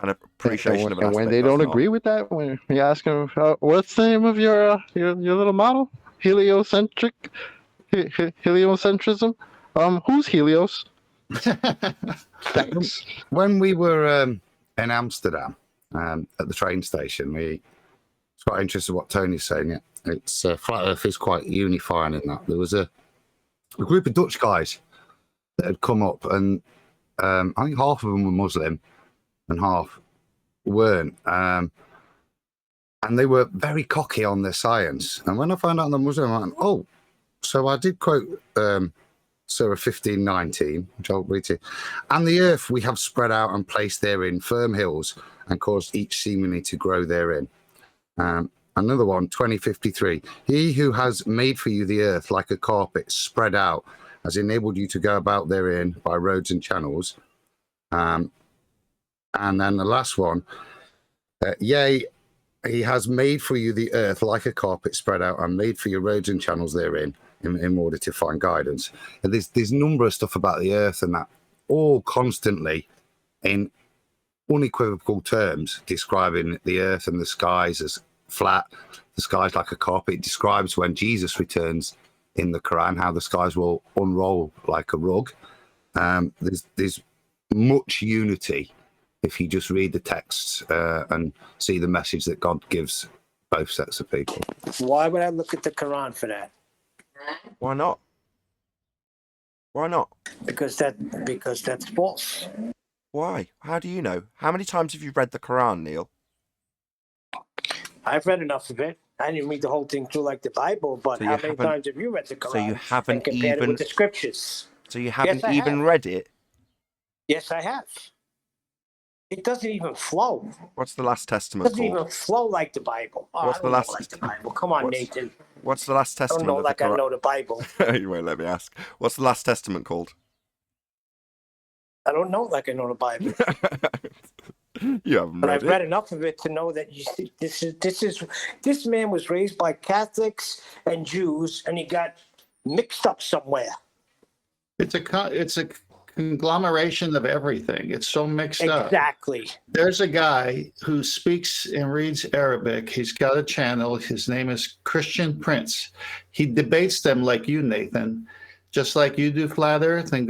An appreciation of an And when aspect, they don't that's not. agree with that, when you ask them, what's the name of your little model? Heliocentrism? Who's Helios? Thanks. When we were in Amsterdam at the train station, it's quite interesting what Tony's saying. It's flat Earth is quite unifying in that. There was a group of Dutch guys that had come up, and I think half of them were Muslim and half weren't. And they were very cocky on their science. And when I found out they're Muslim, I went, oh, so I did quote Surah 15:19, which I'll read to you. And the earth we have spread out and placed therein firm hills and caused each seemingly to grow therein. Another one, 20:53. He who has made for you the earth like a carpet spread out has enabled you to go about therein by roads and channels. And then the last one, yea, he has made for you the earth like a carpet spread out and made for your roads and channels therein in order to find guidance. And there's a number of stuff about the earth and that, all constantly in unequivocal terms describing the earth and the skies as flat, the skies like a carpet. It describes when Jesus returns in the Quran how the skies will unroll like a rug. There's much unity if you just read the texts and see the message that God gives both sets of people. Why would I look at the Quran for that? Why not? Why not? Because that's false. Why? How do you know? How many times have you read the Quran, Neil? I've read enough of it. I didn't read the whole thing through like the Bible, but So how you many haven't- times have you read the Quran? so you haven't and compared even- it with the scriptures? So you haven't I even have. read it? Yes, I have. It doesn't even flow. What's the last It testament doesn't even called? flow like the Bible. Oh, What's I the don't last- know like the Bible. Come on, what's- Nathan. What's the last I don't testament know of the like I Quran? know the Bible. You won't let me ask. What's the last testament called? I don't know like I know the Bible. You haven't But read I've it. read enough of it to know that you see, this man was raised by Catholics and Jews, and he got mixed up somewhere. It's a conglomeration of everything. It's so mixed up. Exactly. There's a guy who speaks and reads Arabic. He's got a channel. His name is Christian Prince. He debates them like you, Nathan, just like you do, Flat Earth and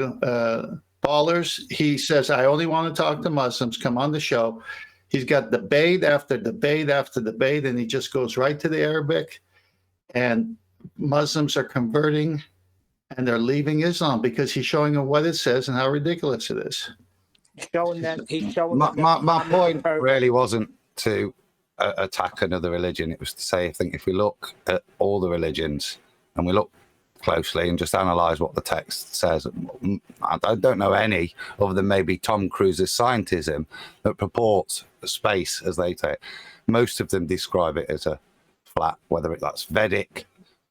Ballers. He says, I only want to talk to Muslims. Come on the show. He's got debate after debate after debate, and he just goes right to the Arabic. And Muslims are converting, and they're leaving Islam because he's showing them what it says and how ridiculous it is. Showing that he's showing My that point really wasn't to attack another religion. It was to say, I think if we look at all the religions and we look closely and just analyze what the text says, I don't know any other than maybe Tom Cruise's Scientism that purports space as they say it. Most of them describe it as a flat, whether that's Vedic,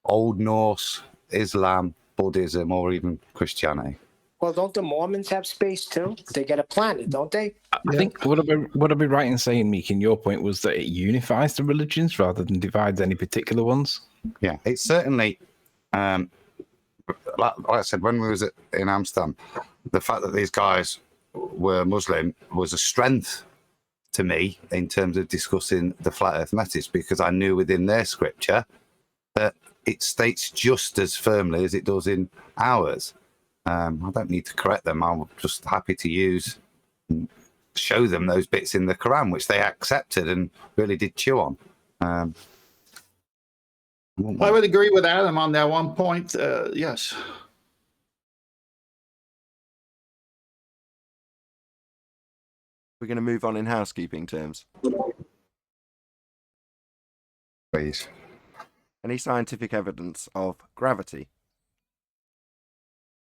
Old Norse, Islam, Buddhism, or even Christianity. Well, don't the Mormons have space too? They get a planet, don't they? I think would I be right in saying, Meekin, your point was that it unifies the religions rather than divides any particular ones? Yeah, it's certainly, like I said, when we was in Amsterdam, the fact that these guys were Muslim was a strength to me in terms of discussing the flat earth message, because I knew within their scripture that it states just as firmly as it does in ours. I don't need to correct them. I'm just happy to use and show them those bits in the Quran, which they accepted and really did chew on. I would agree with Adam on that one point. Yes. We're going to move on in housekeeping terms. Please. Any scientific evidence of gravity?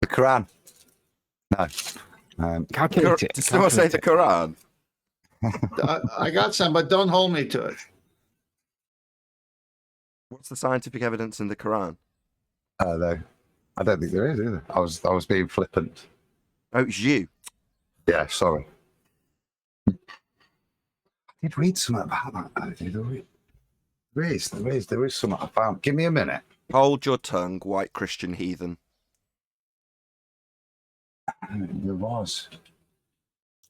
The Quran. No. Calculate it. Did someone say the Quran? I got some, but don't hold me to it. What's the scientific evidence in the Quran? No. I don't think there is either. I was being flippant. Oh, it's you. Yeah, sorry. I did read something about that. There is something I found. Give me a minute. Hold your tongue, white Christian heathen. There was.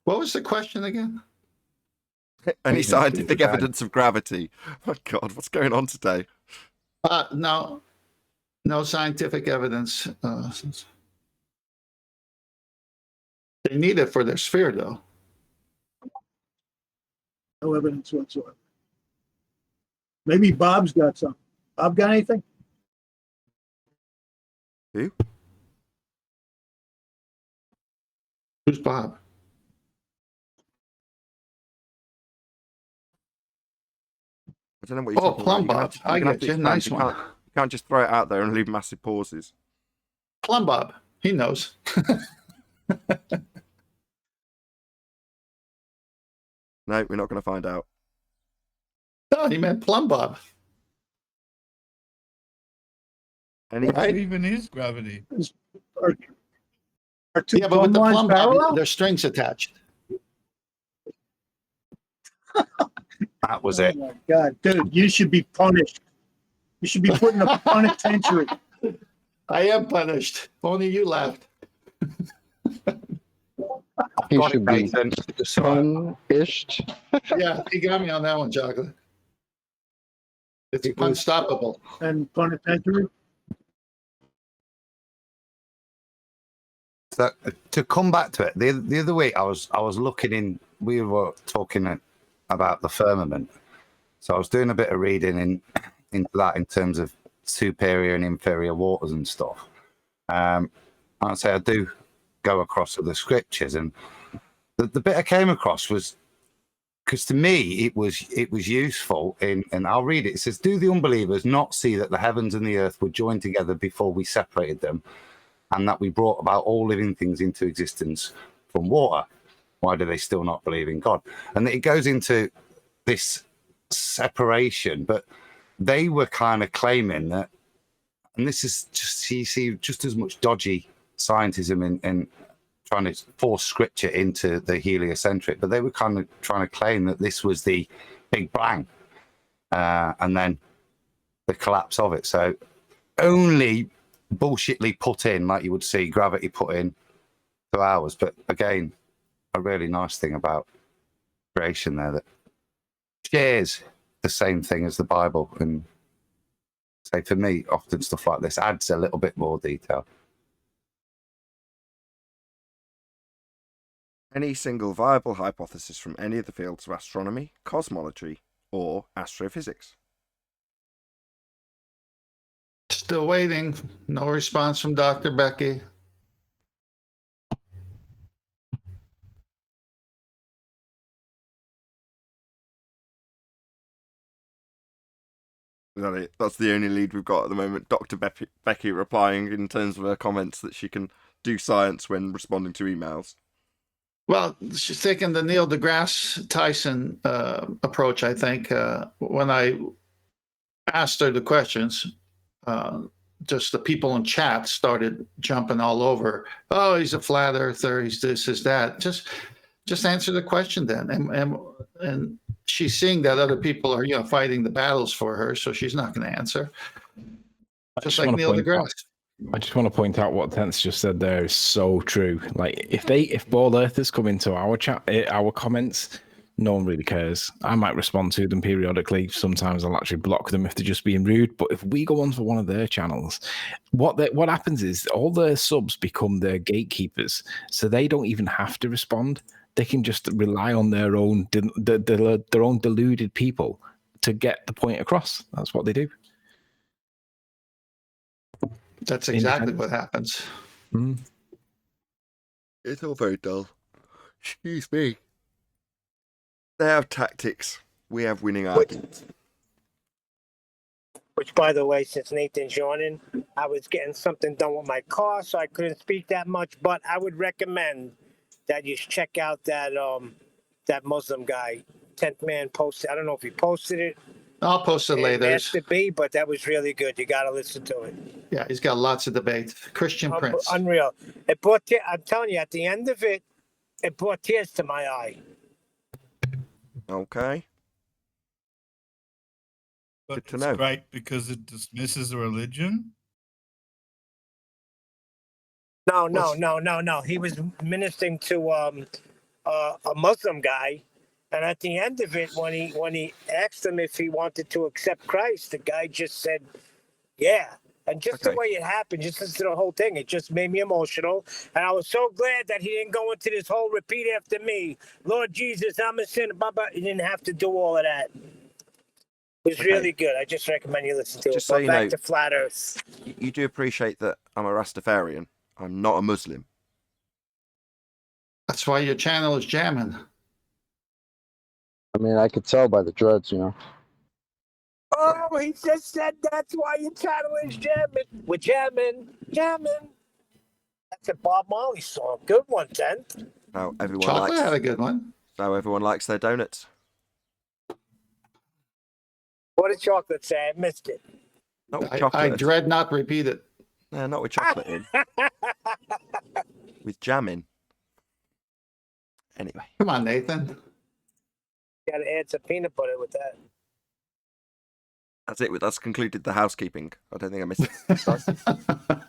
What was the question again? Any scientific evidence of gravity? Oh my God, what's going on today? No scientific evidence. They need it for their sphere, though. No evidence whatsoever. Maybe Bob's got some. Bob got anything? Who? Who's Bob? I don't know what you're talking Plum about. Bob. I get you. Nice one. You can't just throw it out there and leave massive pauses. Plum Bob. He knows. No, we're not going to find out. No, he meant Plum Bob. Any? Right? Even is gravity. Are two Yeah, but with the plumb lines Plum Bob, parallel? there's strings attached. That was Oh it. my God, dude, you should be punished. You should be put in a penitentiary. I am punished. Only you laughed. He Got should it, be Nathan. punished. Yeah, he got me on that one, Chocolate. It's It was- unstoppable. And penitentiary. So, to come back to it, the other week I was looking in. We were talking about the firmament, so I was doing a bit of reading into that in terms of superior and inferior waters and stuff. I'd say I do go across to the scriptures, and the bit I came across was, because to me it was useful and I'll read it. It says, "Do the unbelievers not see that the heavens and the earth were joined together before we separated them, and that we brought about all living things into existence from water? Why do they still not believe in God?" And it goes into this separation, but they were kind of claiming that, and this is just, you see, just as much dodgy scientism and trying to force scripture into the heliocentric, but they were kind of trying to claim that this was the big bang, and then the collapse of it. So only bullshitly put in, like you would see gravity put in to ours. But again, a really nice thing about creation there that shares the same thing as the Bible. And say for me, often stuff like this adds a little bit more detail. Any single viable hypothesis from any of the fields of astronomy, cosmology, or astrophysics? Still waiting. No response from Dr. Becky. Is that it? That's the only lead we've got at the moment. Dr. Becky replying in terms of her comments that she can do science when responding to emails. Well, she's taking the Neil deGrasse Tyson approach, I think. When I asked her the questions, just the people in chat started jumping all over. Oh, he's a flat earther. He's this, he's that. Just answer the question then. And she's seeing that other people are, fighting the battles for her, so she's not going to answer. Just like Neil deGrasse. I just want to point out what Tense just said there is so true. Like if bald earthers come into our chat, our comments, no one really cares. I might respond to them periodically. Sometimes I'll actually block them if they're just being rude. But if we go onto one of their channels, what happens is all their subs become their gatekeepers, so they don't even have to respond. They can just rely on their own deluded people to get the point across. That's what they do. That's exactly what happens. Mm. It's all very dull. Excuse me. They have tactics. We have winning arguments. Which, by the way, since Nathan's joining, I was getting something done with my car, so I couldn't speak that much. But I would recommend that you check out that Muslim guy, 10th Man posted. I don't know if he posted it. I'll post it later. Master B, but that was really good. You got to listen to it. Yeah, he's got lots of debate. Christian Prince. Unreal. It brought. I'm telling you, at the end of it, it brought tears to my eye. Okay. But Good to it's know. great because it dismisses a religion. No. He was ministering to a Muslim guy, and at the end of it, when he asked him if he wanted to accept Christ, the guy just said, "Yeah." And just the way it happened, just listen to the whole thing, it just made me emotional. And I was so glad that he didn't go into this whole repeat after me, Lord Jesus, I'm a sinner. Blah. He didn't have to do all of that. It was really good. I just recommend you listen to it. Just so you back know, to Flat Earth. You do appreciate that I'm a Rastafarian. I'm not a Muslim. That's why your channel is jamming. I mean, I could tell by the dreads, Oh, he just said that's why your channel is jamming. We're jamming. That's a Bob Marley song. Good one, Ten. Now everyone Chocolate likes. had a good one. Now everyone likes their donuts. What did Chocolate say? I missed it. Not with I chocolate. dread not repeat it. No, not with chocolate in. With jam in. Anyway. Come on, Nathan. Got to add some peanut butter with that. That's it. That's concluded the housekeeping. I don't think I missed it.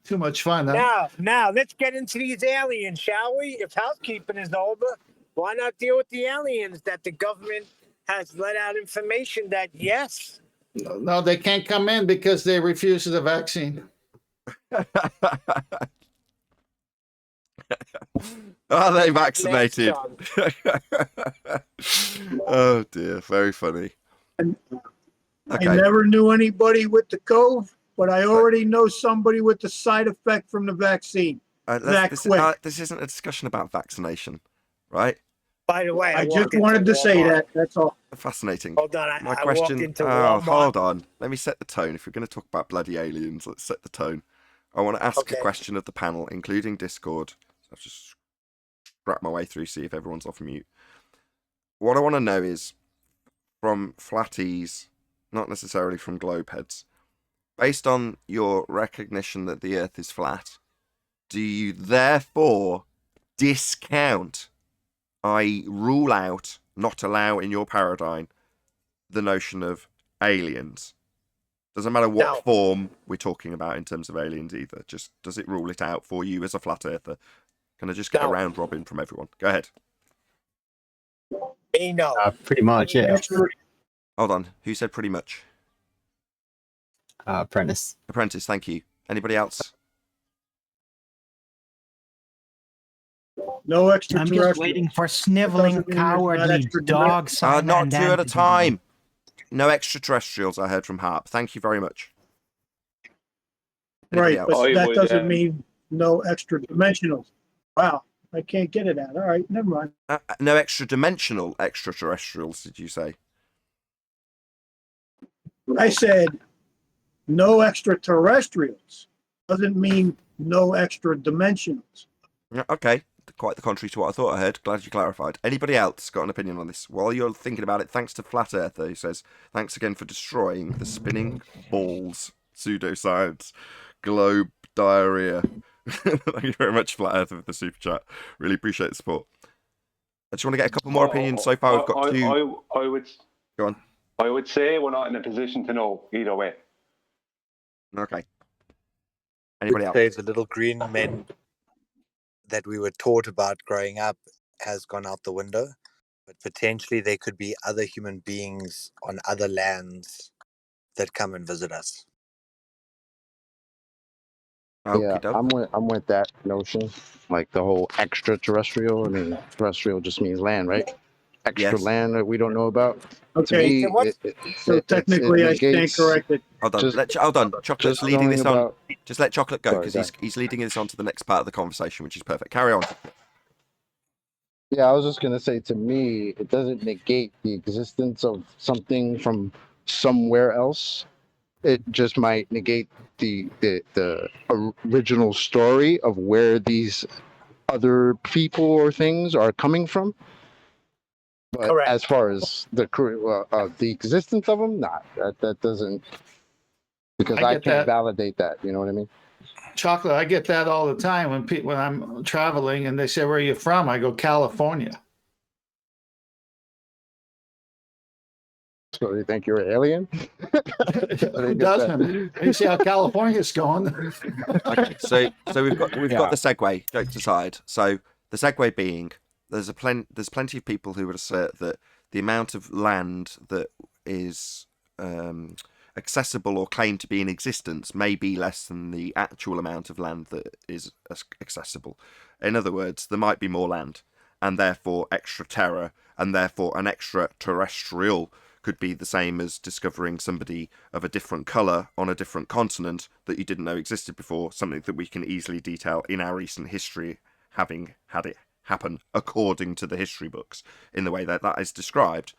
Too much fun, huh? Now, let's get into these aliens, shall we? If housekeeping is over, why not deal with the aliens that the government has let out information that, yes. No, they can't come in because they refuse the vaccine. Are they vaccinated? Oh dear, very funny. Okay. I never knew anybody with the cove, but I already know somebody with the side effect from the vaccine. This isn't a discussion about vaccination, right? By the way, I just wanted to say that. That's all. Fascinating. Hold on, My I question. walked into Oh, Walmart. hold on. Let me set the tone. If we're going to talk about bloody aliens, let's set the tone. I want to ask a question of the panel, including Discord. I've just scrapped my way through, see if everyone's off mute. What I want to know is, from flatties, not necessarily from globeheads, based on your recognition that the Earth is flat, do you therefore discount, i.e. rule out, not allow in your paradigm, the notion of aliens? Doesn't matter what form we're talking about in terms of aliens either. Just does it rule it out for you as a flat earther? Can I just get a round robin from everyone? Go ahead. Me, no. Pretty much, yeah. Hold on. Who said pretty much? Apprentice. Apprentice, thank you. Anybody else? No I'm extraterrestrial. just waiting for sniveling, That doesn't mean there's not cowardly extraterrestrial. dogs. Not two at a time. No extraterrestrials, I heard from Harp. Thank you very much. Anybody Right, else? but that doesn't mean no extra dimensionals. Wow, I can't get it out. All right, never mind. No extra-dimensional extraterrestrials, did you say? I said no extraterrestrials doesn't mean no extra dimensionals. Yeah, okay, quite the contrary to what I thought I heard. Glad you clarified. Anybody else got an opinion on this? While you're thinking about it, thanks to Flat Earther, who says, thanks again for destroying the spinning balls pseudoscience globe diarrhea. Thank you very much, Flat Earther, for the super chat. Really appreciate the support. I just want to get a couple more opinions. So far, we've got two. I would Go on. I would say we're not in a position to know either way. Okay. Anybody else? Say the little green men that we were taught about growing up has gone out the window, but potentially there could be other human beings on other lands that come and visit us. Yeah, I'm with that notion. Like the whole extraterrestrial. I mean, terrestrial just means land, right? Extra land that we don't know about. Okay. So technically, I stand corrected. Hold on. Hold on. Chocolate's leading this on. Just let Chocolate go, because he's leading this on to the next part of the conversation, which is perfect. Carry on. Yeah, I was just gonna say, to me, it doesn't negate the existence of something from somewhere else. It just might negate the original story of where these other people or things are coming from. But Correct. as far as the existence of them, that doesn't, because I can't validate that. You know what I mean? Chocolate, I get that all the time when I'm traveling and they say, "Where are you from?" I go, "California." So you think you're an alien? Who doesn't? You see how California's going. Okay, so we've got the segue. Jokes aside, so the segue being there's plenty of people who would assert that the amount of land that is accessible or claimed to be in existence may be less than the actual amount of land that is accessible. In other words, there might be more land, and therefore extra terra, and therefore an extraterrestrial could be the same as discovering somebody of a different colour on a different continent that you didn't know existed before, something that we can easily detail in our recent history, having had it happen according to the history books in the way that is described.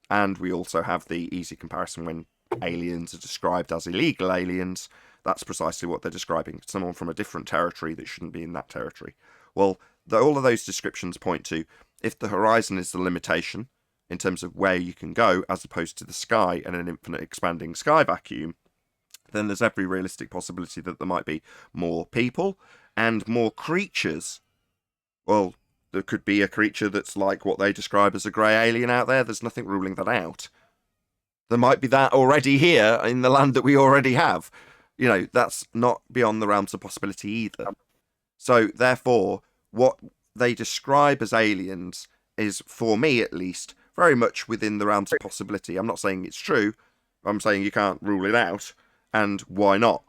And we also have the easy comparison when aliens are described as illegal aliens. That's precisely what they're describing, someone from a different territory that shouldn't be in that territory. Well, all of those descriptions point to, if the horizon is the limitation in terms of where you can go, as opposed to the sky and an infinite expanding sky vacuum, then there's every realistic possibility that there might be more people and more creatures. Well, there could be a creature that's like what they describe as a grey alien out there. There's nothing ruling that out. There might be that already here in the land that we already have. You know, that's not beyond the realms of possibility either. So, therefore, what they describe as aliens is, for me at least, very much within the realms of possibility. I'm not saying it's true. I'm saying you can't rule it out. And why not?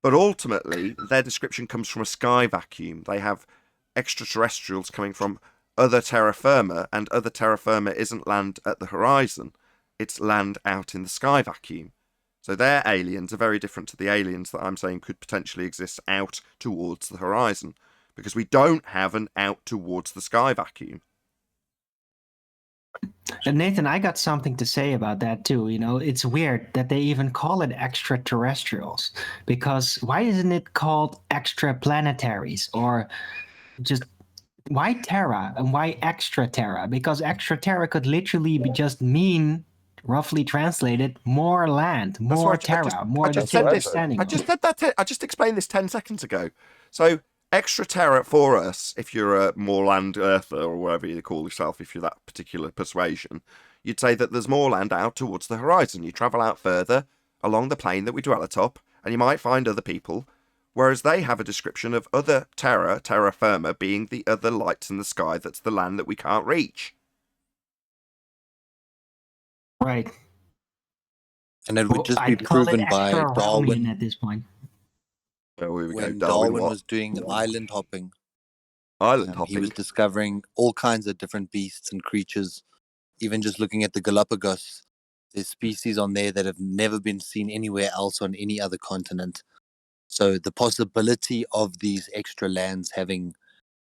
But ultimately, their description comes from a sky vacuum. They have extraterrestrials coming from other terra firma, and other terra firma isn't land at the horizon. It's land out in the sky vacuum. So their aliens are very different to the aliens that I'm saying could potentially exist out towards the horizon, because we don't have an out towards the sky vacuum. And Nathan, I got something to say about that too. You know, it's weird that they even call it extraterrestrials, because why isn't it called extraplanetaries, or just why Terra and why extra Terra? Because extra Terra could literally just mean, roughly translated, more land, more Terra, more than understanding. I just said that. I just explained this 10 seconds ago. So extra Terra for us, if you're a more land earther or whatever you call yourself, if you're that particular persuasion, you'd say that there's more land out towards the horizon. You travel out further along the plane that we dwell atop, and you might find other people. Whereas they have a description of other terra firma, being the other lights in the sky that's the land that we can't reach. Right. And it would just be proven by Darwin at this point. When Darwin was doing island hopping. He was discovering all kinds of different beasts and creatures. Even just looking at the Galapagos, there's species on there that have never been seen anywhere else on any other continent. So the possibility of these extra lands having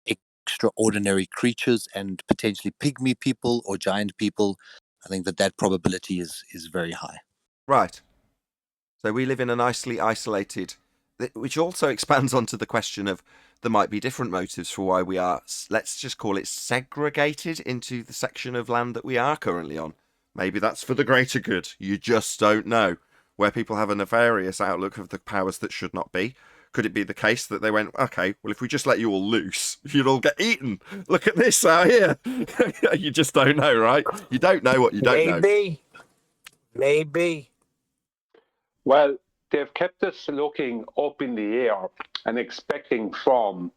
extraordinary creatures and potentially pygmy people or giant people, I think that probability is very high. Right. So we live in a nicely isolated, which also expands onto the question of there might be different motives for why we are, let's just call it, segregated into the section of land that we are currently on. Maybe that's for the greater good. You just don't know. Where people have a nefarious outlook of the powers that should not be. Could it be the case that they went, okay, well, if we just let you all loose, you'd all get eaten. Look at this out here. You just don't know, right? You don't know what you don't know. Maybe. Well, they've kept us looking up in the air and expecting from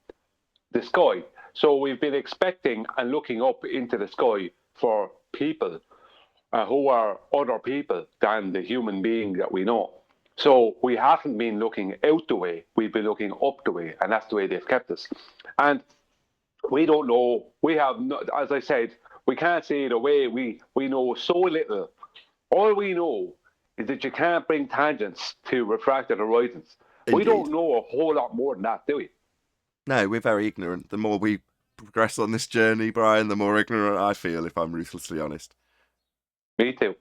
the sky. So we've been expecting and looking up into the sky for people who are other people than the human being that we know. So we haven't been looking out the way, we've been looking up the way, and that's the way they've kept us. And we don't know, we have, as I said, we can't say it away, we know so little. All we know is that you can't bring tangents to refracted horizons. Indeed. We don't know a whole lot more than that, do we? No, we're very ignorant. The more we progress on this journey, Brian, the more ignorant I feel, if I'm ruthlessly honest. Me too.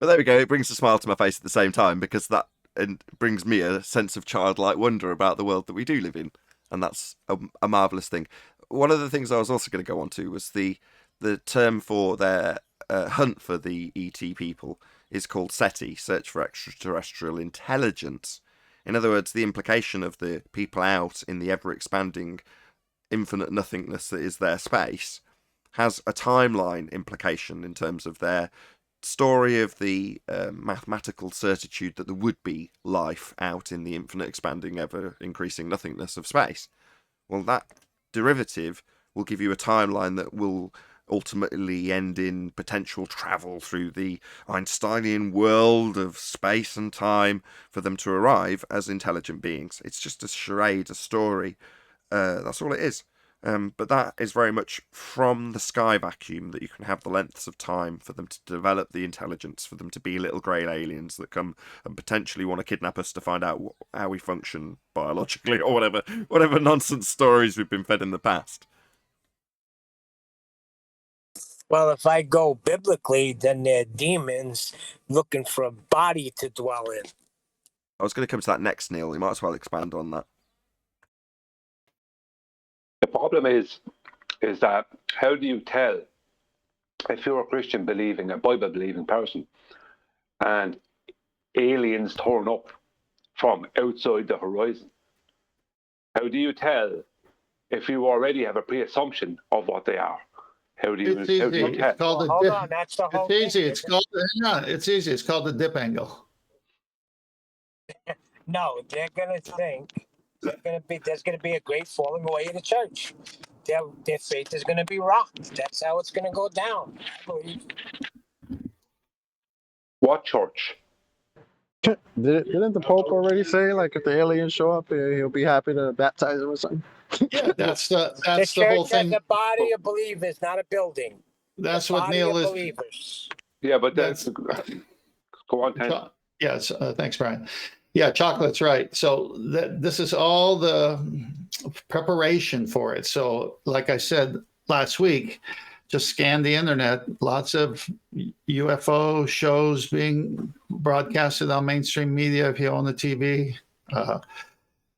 But there we go. It brings a smile to my face at the same time, because that brings me a sense of childlike wonder about the world that we do live in. And that's a marvellous thing. One of the things I was also going to go on to was the term for their hunt for the ET people is called SETI, Search for Extraterrestrial Intelligence. In other words, the implication of the people out in the ever-expanding infinite nothingness that is their space has a timeline implication in terms of their story of the mathematical certitude that there would be life out in the infinite expanding ever-increasing nothingness of space. Well, that derivative will give you a timeline that will ultimately end in potential travel through the Einsteinian world of space and time for them to arrive as intelligent beings. It's just a charade, a story. That's all it is. But that is very much from the sky vacuum that you can have the lengths of time for them to develop the intelligence, for them to be little grey aliens that come and potentially want to kidnap us to find out how we function biologically or whatever nonsense stories we've been fed in the past. Well, if I go biblically, then they're demons looking for a body to dwell in. I was going to come to that next, Neil. You might as well expand on that. The problem is that how do you tell if you're a Christian believing, a Bible believing person, and aliens turn up from outside the horizon? How do you tell if you already have a pre-assumption of what they are? How do you It's easy. It's called Hold on, that's the whole It's easy. thing, It's called it's easy. It's called the dip angle. No, they're gonna think there's gonna be a great falling away of the church. Their faith is gonna be rocked. That's how it's gonna go down, I believe. What church? Didn't the Pope already say, like, if the aliens show up, he'll be happy to baptize them or something? Yeah, that's the The whole church thing. has a body of believers, not a building. That's A what body Neil of is. believers. Yeah, but that's go on, Ken. Yes, thanks, Brian. Yeah, Chocolate's right. So this is all the preparation for it. So, like I said last week, just scan the internet. Lots of UFO shows being broadcasted on mainstream media if you own the TV.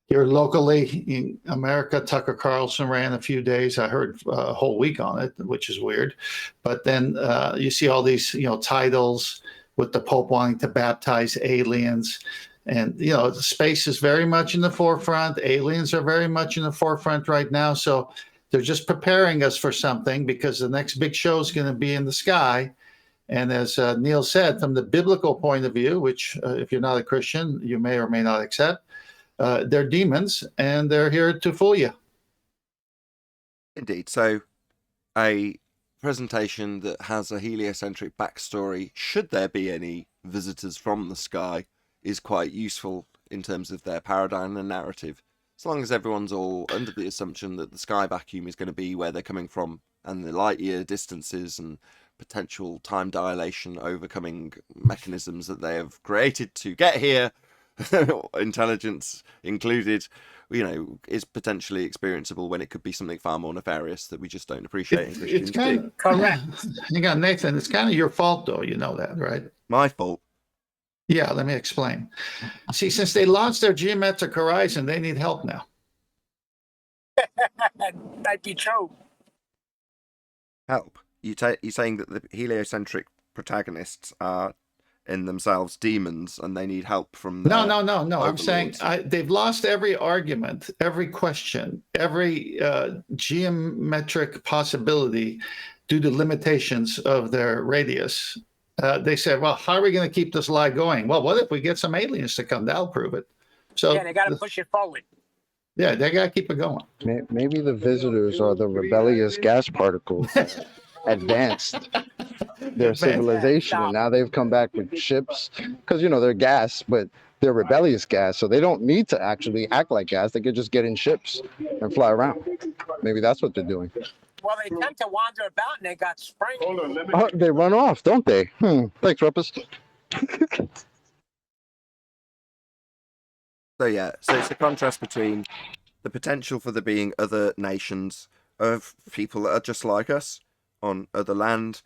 Here locally in America, Tucker Carlson ran a few days. I heard a whole week on it, which is weird. But then you see all these, titles with the Pope wanting to baptize aliens. And, space is very much in the forefront. Aliens are very much in the forefront right now. So they're just preparing us for something, because the next big show is going to be in the sky. And as Neil said, from the biblical point of view, which if you're not a Christian, you may or may not accept, they're demons and they're here to fool you. Indeed. So a presentation that has a heliocentric backstory, should there be any visitors from the sky, is quite useful in terms of their paradigm and narrative. As long as everyone's all under the assumption that the sky vacuum is going to be where they're coming from, and the light year distances and potential time dilation overcoming mechanisms that they have created to get here, intelligence included, is potentially experienceable, when it could be something far more nefarious that we just don't appreciate. It's kind of correct. Hang on, Nathan. It's kind of your fault, though. You know that, right? My fault. Yeah, let me explain. See, since they launched their geometric horizon, they need help now. That might be true. Help. You're saying that the heliocentric protagonists are in themselves demons and they need help from No. their I'm saying overlords. they've lost every argument, every question, every geometric possibility due to limitations of their radius. They said, well, how are we going to keep this lie going? Well, what if we get some aliens to come? That'll prove it. So Yeah, they got to push it forward. yeah, they got to keep it going. Maybe the visitors are the rebellious gas particles that advanced their civilization, and now they've come back with ships because they're gas, but they're rebellious gas, so they don't need to actually act like gas. They could just get in ships and fly around. Maybe that's what they're doing. Well, they tend to wander about and they got sprayed. Oh, they run off, don't they? Thanks, Ruppus. So yeah, so it's the contrast between the potential for there being other nations of people that are just like us on other land,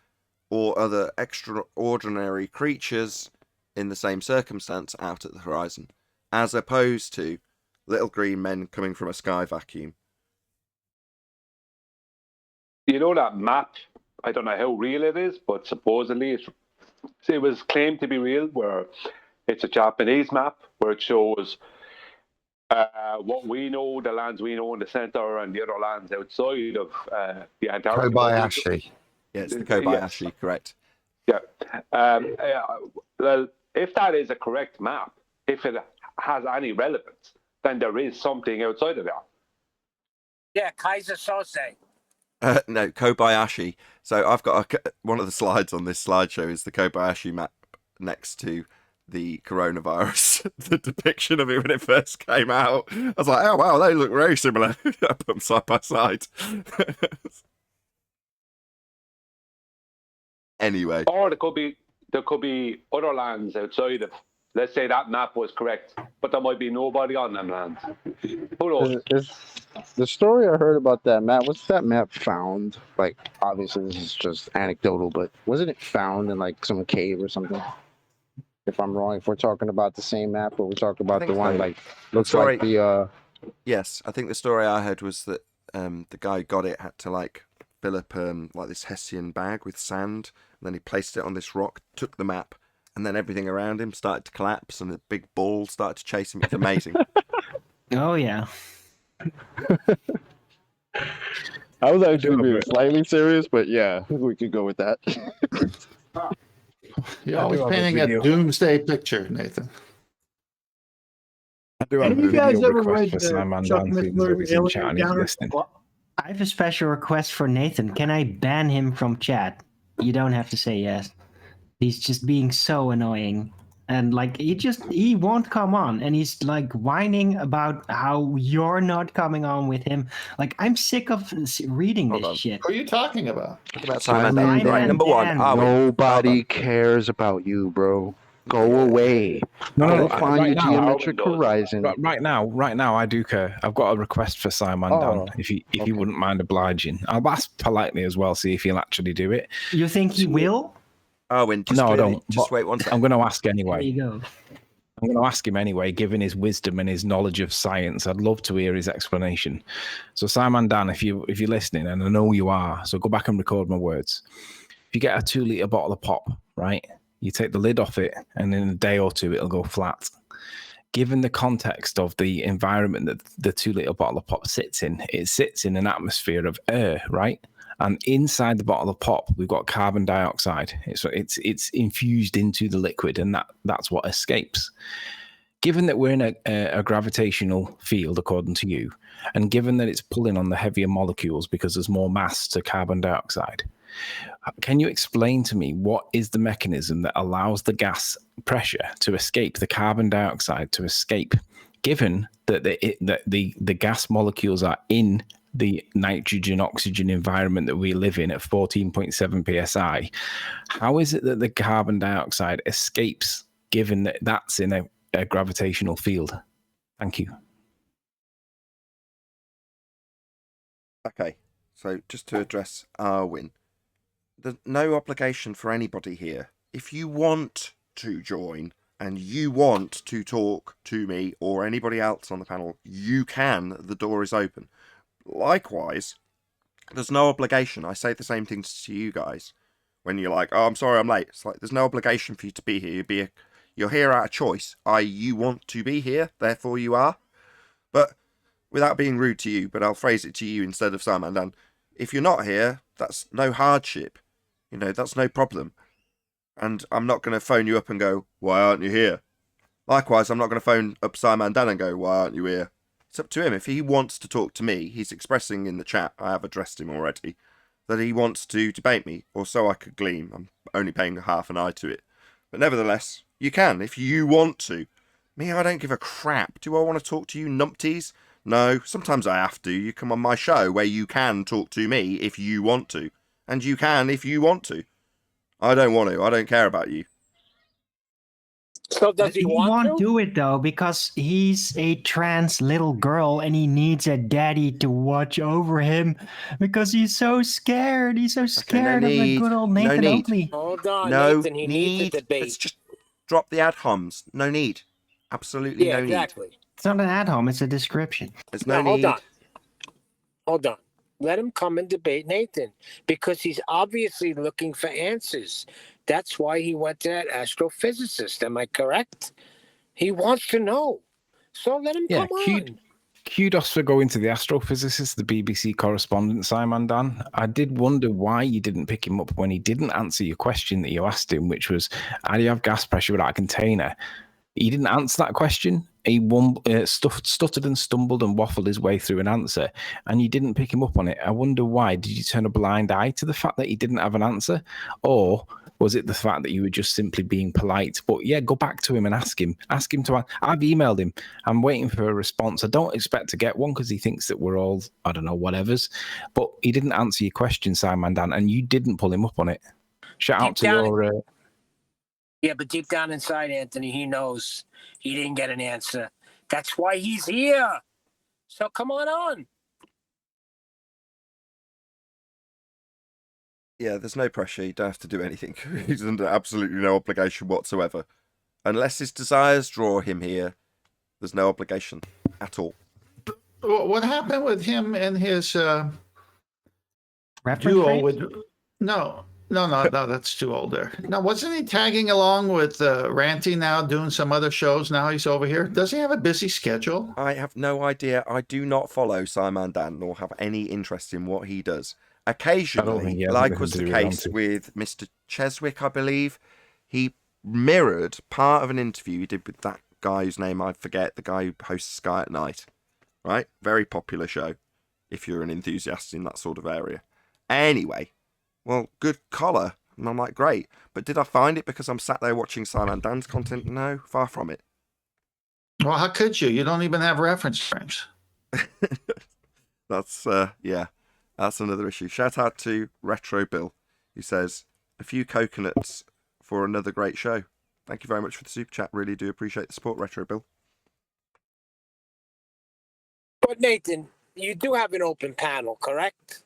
or other extraordinary creatures in the same circumstance out at the horizon, as opposed to little green men coming from a sky vacuum. You know that map? I don't know how real it is, but supposedly it was claimed to be real, where it's a Japanese map where it shows what we know, the lands we know in the center, and the other lands outside of the Antarctic. Kobayashi. Yeah, it's the Kobayashi, yes. Correct. Yeah. Well, if that is a correct map, if it has any relevance, then there is something outside of that. Yeah, Kaiser Sose. No, Kobayashi. So I've got one of the slides on this slideshow is the Kobayashi map next to the coronavirus, the depiction of it when it first came out. I was like, oh wow, they look very similar. I put them side by side. Anyway. Or there could be other lands outside of, let's say that map was correct, but there might be nobody on them lands. Who knows? The story I heard about that map, was that map found? Like, obviously this is just anecdotal, but wasn't it found in like some cave or something? If I'm wrong, if we're talking about the same map, or we're talking about the one like looks like the Yes, I think the story I heard was that the guy who got it had to like fill up like this Hessian bag with sand, and then he placed it on this rock, took the map, and then everything around him started to collapse, and a big ball started to chase him. It's amazing. Oh yeah. I was actually being slightly serious, but yeah, we could go with that. You're always painting a doomsday picture, Nathan. I do have Have you guys ever read for Simon Chuck Dan, seeing as Missler's though he's in chat Alien and he's Encounter? listening. I have a special request for Nathan. Can I ban him from chat? You don't have to say yes. He's just being so annoying. And like he won't come on, and he's like whining about how you're not coming on with him. Like, I'm sick of reading this shit. Who are you talking about? Simon Dan. Right, number one. Nobody cares about you, bro. Go away. No, find right your now, geometric horizon. Right now, I do care. I've got a request for Simon Dan. If you wouldn't mind obliging, I'll ask politely as well. See if he'll actually do it. You think he will? Owen, just wait one second. I'm going to ask anyway. There you go. I'm going to ask him anyway, given his wisdom and his knowledge of science. I'd love to hear his explanation. So, Simon Dan, if you're listening, and I know you are, so go back and record my words. If you get a 2-liter bottle of pop, right, you take the lid off it, and in a day or two, it'll go flat. Given the context of the environment that the 2-liter bottle of pop sits in, it sits in an atmosphere of air, right? And inside the bottle of pop, we've got carbon dioxide. It's infused into the liquid, and that's what escapes. Given that we're in a gravitational field, according to you, and given that it's pulling on the heavier molecules because there's more mass to carbon dioxide, can you explain to me what is the mechanism that allows the gas pressure to escape, the carbon dioxide to escape, given that the gas molecules are in the nitrogen oxygen environment that we live in at 14.7 psi? How is it that the carbon dioxide escapes, given that that's in a gravitational field? Thank you. Okay, so just to address Arwin, there's no obligation for anybody here. If you want to join, and you want to talk to me or anybody else on the panel, you can. The door is open. Likewise, there's no obligation. I say the same things to you guys when you're like, oh, I'm sorry I'm late. It's like, there's no obligation for you to be here. You're here out of choice. You want to be here, therefore you are. But without being rude to you, but I'll phrase it to you instead of Simon Dan, if you're not here, that's no hardship. That's no problem. And I'm not going to phone you up and go, why aren't you here? Likewise, I'm not going to phone up Simon Dan and go, why aren't you here? It's up to him. If he wants to talk to me, he's expressing in the chat, I have addressed him already, that he wants to debate me, or so I could glean. I'm only paying half an eye to it. But nevertheless, you can, if you want to. Me, I don't give a crap. Do I want to talk to you numpties? No, sometimes I have to. You come on my show where you can talk to me if you want to. And you can if you want to. I don't want to. I don't care about you. So does he want won't to? do it though because he's a trans little girl and he needs a daddy to watch over him because he's so scared. He's so scared of the good old Nathan Oakley. Hold on, No Nathan. He needs a debate. Let's just drop the ad homs. No need. Absolutely no exactly. need. It's not an ad hom, it's a description. There's no Now, need. Hold on. Let him come and debate Nathan because he's obviously looking for answers. That's why he went to that astrophysicist. Am I correct? He wants to know. So let him come on. Kudos for going to the astrophysicist, the BBC correspondent, Simon Dan. I did wonder why you didn't pick him up when he didn't answer your question that you asked him, which was, how do you have gas pressure without a container? He didn't answer that question. He stuttered and stumbled and waffled his way through an answer, and you didn't pick him up on it. I wonder why. Did you turn a blind eye to the fact that he didn't have an answer? Or was it the fact that you were just simply being polite? But yeah, go back to him and ask him. Ask him to... I've emailed him. I'm waiting for a response. I don't expect to get one because he thinks that we're all, I don't know, whatevers. But he didn't answer your question, Simon Dan, and you didn't pull him up on it. Shout out to your... Yeah, but deep down inside, Anthony, he knows he didn't get an answer. That's why he's here. So come on. Yeah, there's no pressure. You don't have to do anything. He's under absolutely no obligation whatsoever. Unless his desires draw him here, there's no obligation at all. What happened with him and his duo with... No, that's too old there. Now, wasn't he tagging along with Ranty now, doing some other shows now he's over here? Does he have a busy schedule? I have no idea. I do not follow Simon Dan nor have any interest in what he does. Occasionally, like was the case with Mr. Cheswick, I believe, he mirrored part of an interview he did with that guy whose name I forget, the guy who hosts Sky at Night, right? Very popular show if you're an enthusiast in that sort of area. Anyway, well, good collar. And I'm like, great. But did I find it because I'm sat there watching Simon Dan's content? No, far from it. Well, how could you? You don't even have reference frames. That's, that's another issue. Shout out to Retro Bill, who says, a few coconuts for another great show. Thank you very much for the super chat. Really do appreciate the support, Retro Bill. But Nathan, you do have an open panel, correct?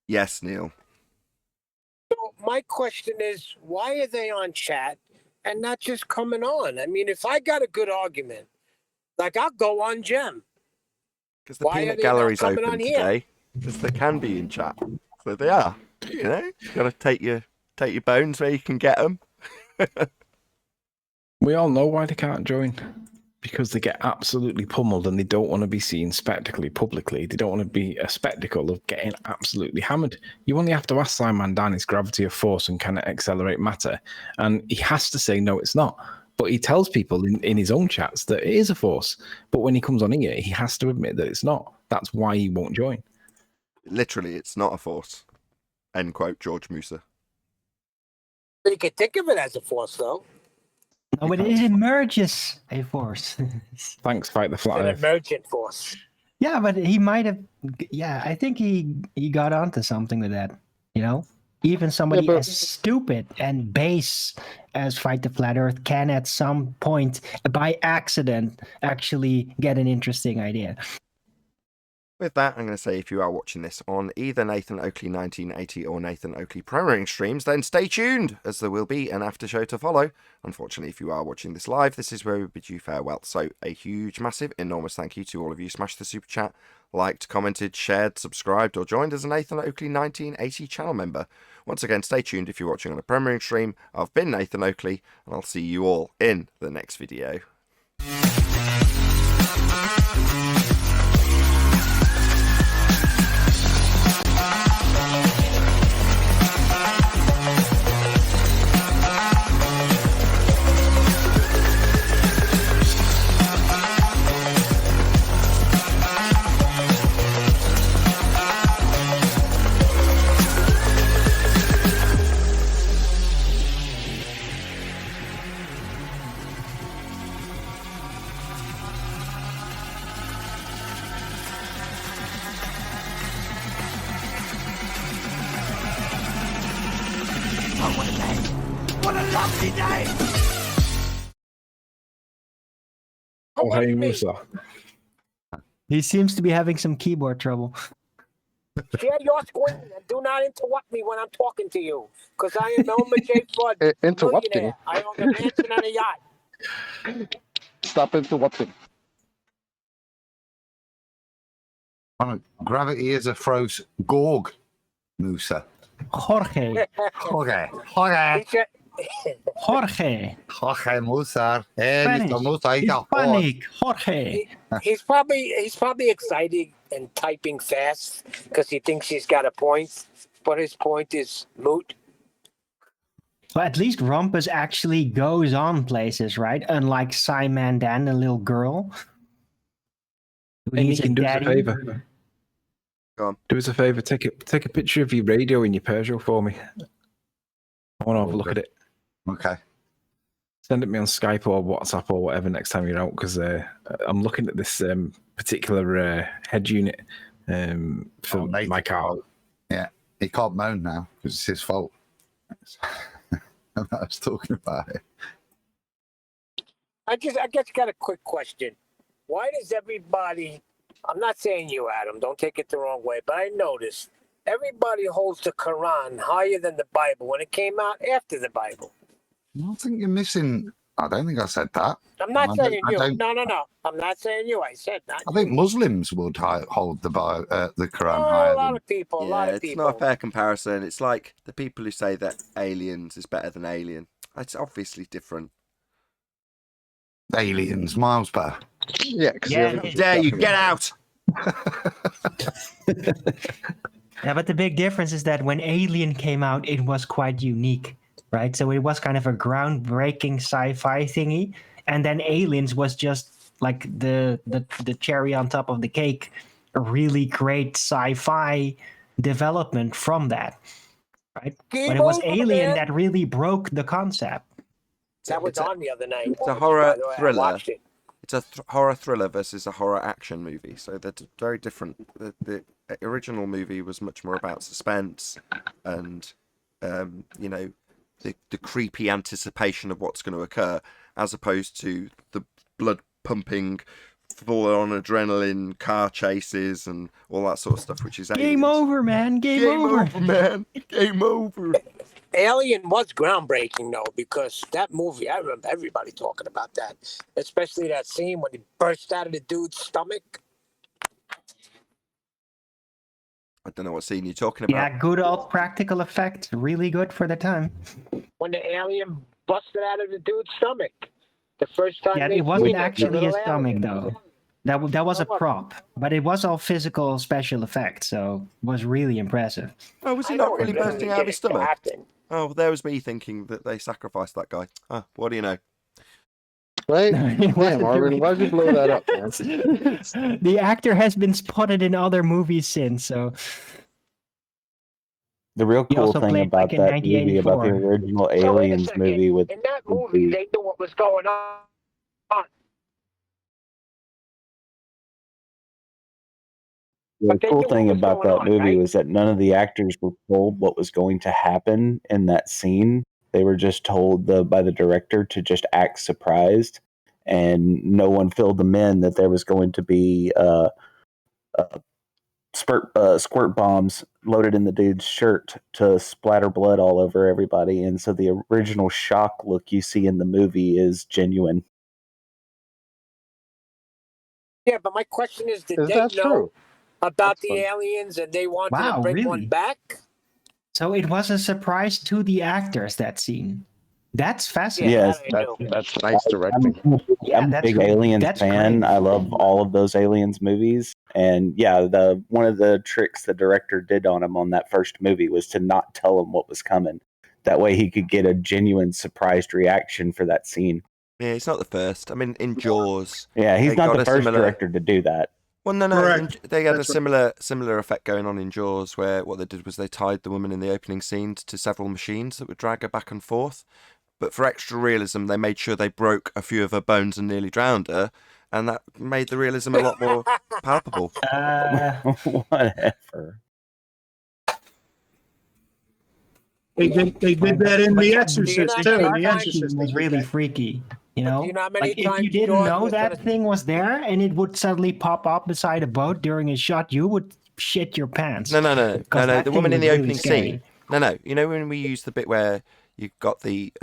Yes, Neil. So my question is, why are they on chat and not just coming on? I mean, if I got a good argument, like I'll go on Gem. Because the peanut gallery's open today. Because they can be in chat. So they are. You know, you got to take your bones where you can get them. We all know why they can't join. Because they get absolutely pummeled and they don't want to be seen spectacly publicly. They don't want to be a spectacle of getting absolutely hammered. You only have to ask Simon Dan, is gravity a force and can it accelerate matter? And he has to say, no, it's not. But he tells people in his own chats that it is a force. But when he comes on here, he has to admit that it's not. That's why he won't join. Literally, it's not a force. End quote, George Musa. You can think of it as a force, though. No, but it emerges a force. Thanks, Fight the Flat Earth. An emergent force. Yeah, but he might have... Yeah, I think he got onto something with that, you know? Even somebody as stupid and base as Fight the Flat Earth can at some point, by accident, actually get an interesting idea. With that, I'm going to say if you are watching this on either Nathan Oakley 1980 or Nathan Oakley Programming streams, then stay tuned, as there will be an after show to follow. Unfortunately, if you are watching this live, this is where we bid you farewell. So a huge, massive, enormous thank you to all of you. Smashed the super chat, liked, commented, shared, subscribed, or joined as a Nathan Oakley 1980 channel member. Once again, stay tuned if you're watching on a Premiering stream. I've been Nathan Oakley, and I'll see you all in the next video. Oh, hey, Musa. He seems to be having some keyboard trouble. Share your screen and do not interrupt me when I'm talking to you, because I am Elmer J. Flood, Interrupting? millionaire. I own a mansion and a yacht. Stop interrupting. Gravity is a froze Gorg, Musa. Jorge. Jorge Musa. Hispanic. Jorge. He's probably excited and typing fast because he thinks he's got a point, but his point is moot. Well, at least Rumpus actually goes on places, right? Unlike Simon Dan, a little girl. And you He's can do us a daddy. favour. Go on. Do us a favour. Take a picture of your radio in your Peugeot for me. I want to have a look at it. Okay. Send it me on Skype or WhatsApp or whatever next time you're out, because I'm looking at this particular head unit for my car. Yeah, he can't moan now because it's his fault. I was talking about it. I guess got a quick question. Why does everybody, I'm not saying you, Adam, don't take it the wrong way, but I noticed everybody holds the Quran higher than the Bible when it came out after the Bible. I think you're missing. I don't think I said that. I'm not saying you. No. I'm not saying you. I said not. I think Muslims would hold the Quran Oh, higher. a lot of people. It's not a fair comparison. It's like the people who say that Aliens is better than Alien. It's obviously different. Aliens miles better. Yeah, How dare you get out? Yeah, but the big difference is that when Alien came out, it was quite unique, right? So it was kind of a groundbreaking sci-fi thingy, and then Aliens was just like the cherry on top of the cake, a really great sci-fi development from that, right? But it was Alien that really broke the concept. That was on the other night. It's a horror By the way, I thriller. watched it. It's a horror thriller versus a horror action movie, so they're very different. The original movie was much more about suspense and, the creepy anticipation of what's going to occur, as opposed to the blood pumping, full-on adrenaline car chases and all that sort of stuff, which is Game over, man. Game over, man. Game over. Alien was groundbreaking, though, because that movie, I remember everybody talking about that, especially that scene when he burst out of the dude's stomach. I don't know what scene you're talking about. Yeah, good old practical effect. Really good for the time. When the alien busted out of the dude's stomach. The first time Yeah, they it wasn't seen actually the his little stomach, alien. though. That was a prop, but it was all physical special effects, so it was really impressive. Oh, was he I not don't really remember bursting out of his it stomach? happened. Oh, there was me thinking that they sacrificed that guy. Oh, what do you know? Right? It wasn't Marvin, why'd you blow that up, man? The actor has been spotted in other movies since, so The real He cool also thing played, about like, in that movie, about the 1984. original So wait a Aliens second. movie with In that movie, they knew what was going on. the But they cool knew what thing was about going that on, movie right? was that none of the actors were told what was going to happen in that scene. They were just told by the director to just act surprised, and no one filled them in that there was going to be squirt bombs loaded in the dude's shirt to splatter blood all over everybody, and so the original shock look you see in the movie is genuine. Yeah, but my question is, did they know about the aliens and they wanted to bring one back? So it was a surprise to the actors, that scene. That's fascinating. Yes, that's nice directing. I'm a big Aliens fan. great. I love all of those Aliens movies, and yeah, one of the tricks the director did on him on that first movie was to not tell him what was coming. That way, he could get a genuine surprised reaction for that scene. Yeah, he's not the first. I mean, in Jaws. Yeah, he's not the first similar... director to do that. Well, no. They had a similar effect going on in Jaws, where what they did was they tied the woman in the opening scene to several machines that would drag her back and forth. But for extra realism, they made sure they broke a few of her bones and nearly drowned her, and that made the realism a lot more palpable. Whatever. They did that in The Exorcist too. The Exorcist Exorcist was really freaky. You know, like if you didn't know that thing was there and it would suddenly pop up beside a boat during a shot, you would shit your pants. No. The woman in the opening scene. No. You know when we use the bit where you got the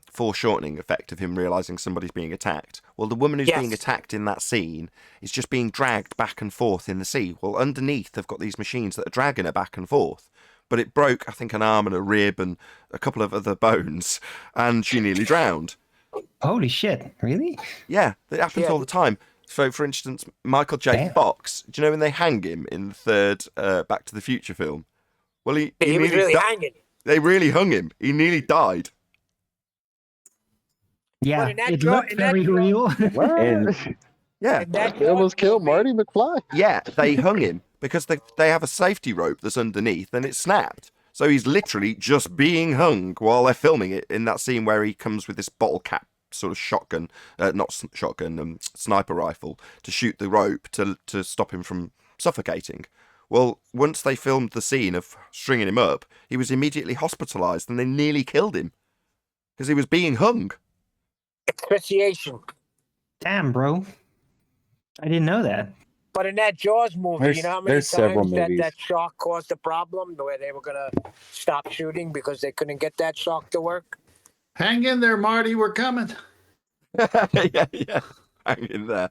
foreshortening effect of him realizing somebody's being attacked? Well, the woman who's being attacked in that scene is just being dragged back and forth in the sea. Well, underneath they've got these machines that are dragging her back and forth. But it broke, I think, an arm and a rib and a couple of other bones, and she nearly drowned. Holy shit, really? Yeah, that happens all the time. So, for instance, Michael J. Fox, do you know when they hang him in the third Back to the Future film? Well, he was really hanging. They really hung him. He nearly died. Yeah, it looked very real. Yeah. They almost killed Marty McFly. Yeah, they hung him because they have a safety rope that's underneath and it snapped. So he's literally just being hung while they're filming it in that scene where he comes with this bottle cap sort of shotgun, sniper rifle to shoot the rope to stop him from suffocating. Well, once they filmed the scene of stringing him up, he was immediately hospitalized and they nearly killed him because he was being hung. Asphyxiation. Damn, bro. I didn't know that. But in that Jaws movie, you know how many several times that shark caused a problem where they were going to stop shooting because they couldn't get that shark to work? Hang in there, Marty. We're coming. Yeah. Hang in there.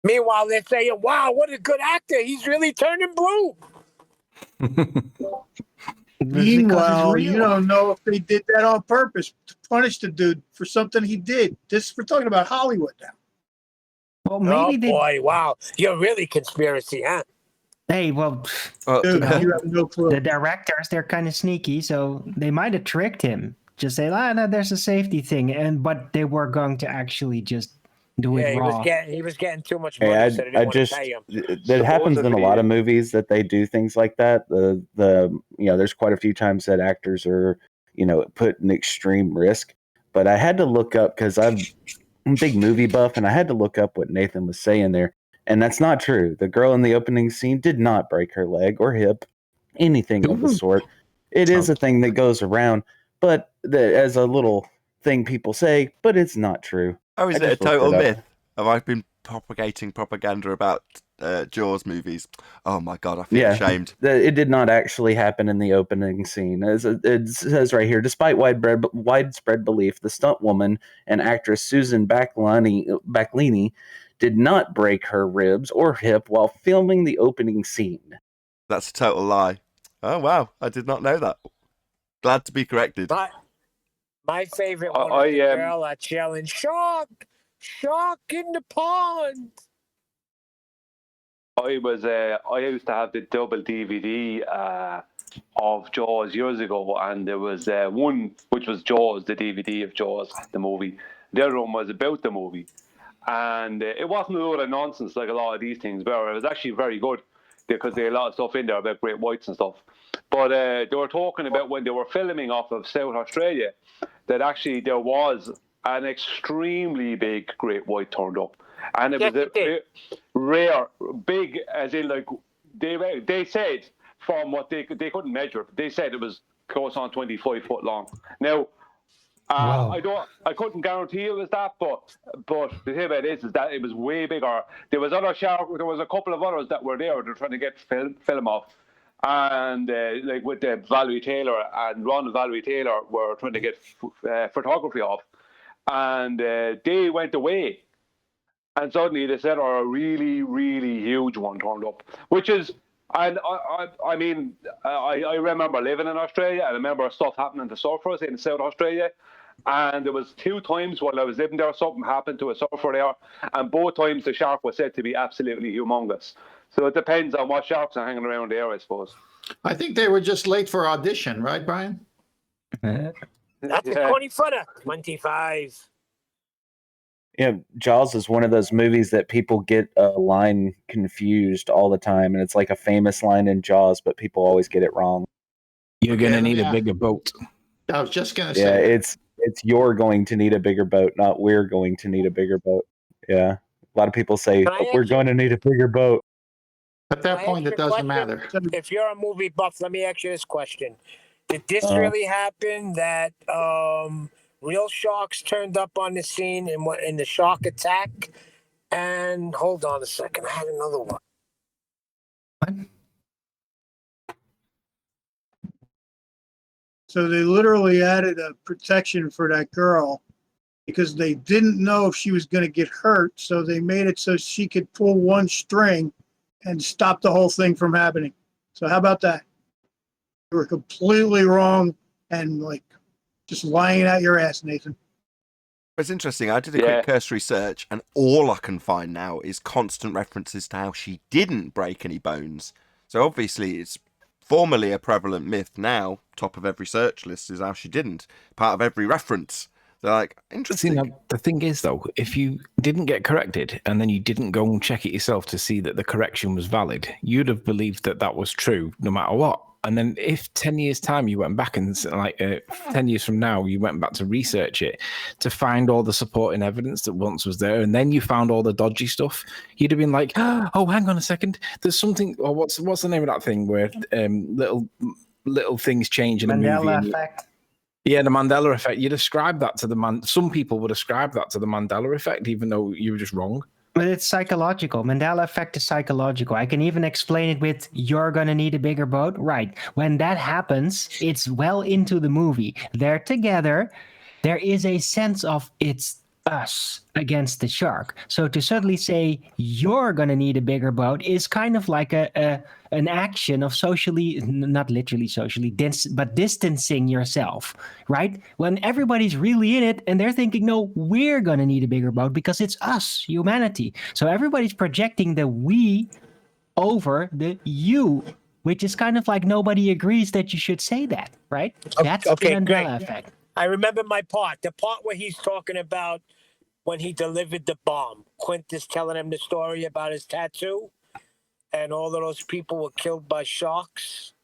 Meanwhile, they're saying, wow, what a good actor. He's really turning blue. Meanwhile, you don't know if they did that on purpose to punish the dude for something he did. We're talking about Hollywood now. Well, maybe wow. You're really conspiracy, huh? Hey, well, dude, you have no clue. The directors, they're kind of sneaky, so they might have tricked him. Just say, no, there's a safety thing, but they were going to actually just do it raw. He was getting too much money, so they didn't want to pay him. That happens in a lot of movies that they do things like that. There's quite a few times that actors are, put in extreme risk. But I had to look up because I'm a big movie buff, and I had to look up what Nathan was saying there. And that's not true. The girl in the opening scene did not break her leg or hip, anything of the sort. It is a thing that goes around, but as a little thing people say, but it's not true. Oh, is it a total myth? Have I been propagating propaganda about Jaws movies? Oh my God, I feel ashamed. It did not actually happen in the opening scene. It says right here, despite widespread belief, the stunt woman and actress Susan Backlini did not break her ribs or hip while filming the opening scene. That's a total lie. Oh, wow. I did not know that. Glad to be corrected. My favorite one is the girl that's yelling, shark in the pond. I used to have the double DVD of Jaws years ago, and there was one which was Jaws, the DVD of Jaws, the movie. The other one was about the movie. And it wasn't a lot of nonsense like a lot of these things, but it was actually very good because there had a lot of stuff in there about great whites and stuff. But they were talking about when they were filming off of South Australia, that actually there was an extremely big great white turned up. And it was rare, big, as in like, they said from what they couldn't measure, they said it was close on 25 foot long. Now, I couldn't guarantee it was that, but the thing about it is that it was way bigger. There was a couple of others that were there. They're trying to get film off, and like with the Valerie Taylor and Ron Valerie Taylor were trying to get photography off, and they went away, and suddenly they said, "Oh, a really, really huge one turned up," which is. And I mean, I remember living in Australia. I remember stuff happening to surfers in South Australia. And there was 2 times while I was living there, something happened to a surfer there. And both times the shark was said to be absolutely humongous. So it depends on what sharks are hanging around there, I suppose. I think they were just late for audition, right, Brian? That's a 20-footer. 25. Yeah, Jaws is one of those movies that people get a line confused all the time, and it's like a famous line in Jaws, but people always get it wrong. You're gonna need a bigger boat. I was just gonna say. Yeah, it's you're going to need a bigger boat, not we're going to need a bigger boat. Yeah, a lot of people say we're going to need a bigger boat. At that point, it doesn't matter. If you're a movie buff, let me ask you this question: did this really happen? That real sharks turned up on the scene in the shark attack? And hold on a second, I had another one. What? So they literally added a protection for that girl because they didn't know if she was going to get hurt. So they made it so she could pull one string and stop the whole thing from happening. So how about that? You were completely wrong and like just lying out your ass, Nathan. It's interesting. I did a quick cursory search, and all I can find now is constant references to how she didn't break any bones. So obviously it's formerly a prevalent myth. Now, top of every search list is how she didn't. Part of every reference. They're like, interesting. See, now, the thing is, though, if you didn't get corrected and then you didn't go and check it yourself to see that the correction was valid, you'd have believed that that was true no matter what. And then if 10 years' time you went back and 10 years from now you went back to research it to find all the supporting evidence that once was there, and then you found all the dodgy stuff, you'd have been like, oh, hang on a second, there's something, or what's the name of that thing where little things change in a movie? Mandela effect. Yeah, the Mandela effect. You'd ascribe that to some people would ascribe that to the Mandela effect, even though you were just wrong. But it's psychological. Mandela effect is psychological. I can even explain it with, you're going to need a bigger boat. Right. When that happens, it's well into the movie. They're together. There is a sense of it's us against the shark. So to suddenly say, you're going to need a bigger boat is kind of like an action of socially, not literally socially, but distancing yourself, right? When everybody's really in it and they're thinking, no, we're going to need a bigger boat because it's us, humanity. So everybody's projecting the we over the you, which is kind of like nobody agrees that you should say that, right? That's the Mandela effect. I remember the part where he's talking about when he delivered the bomb. Quint is telling him the story about his tattoo and all of those people were killed by sharks.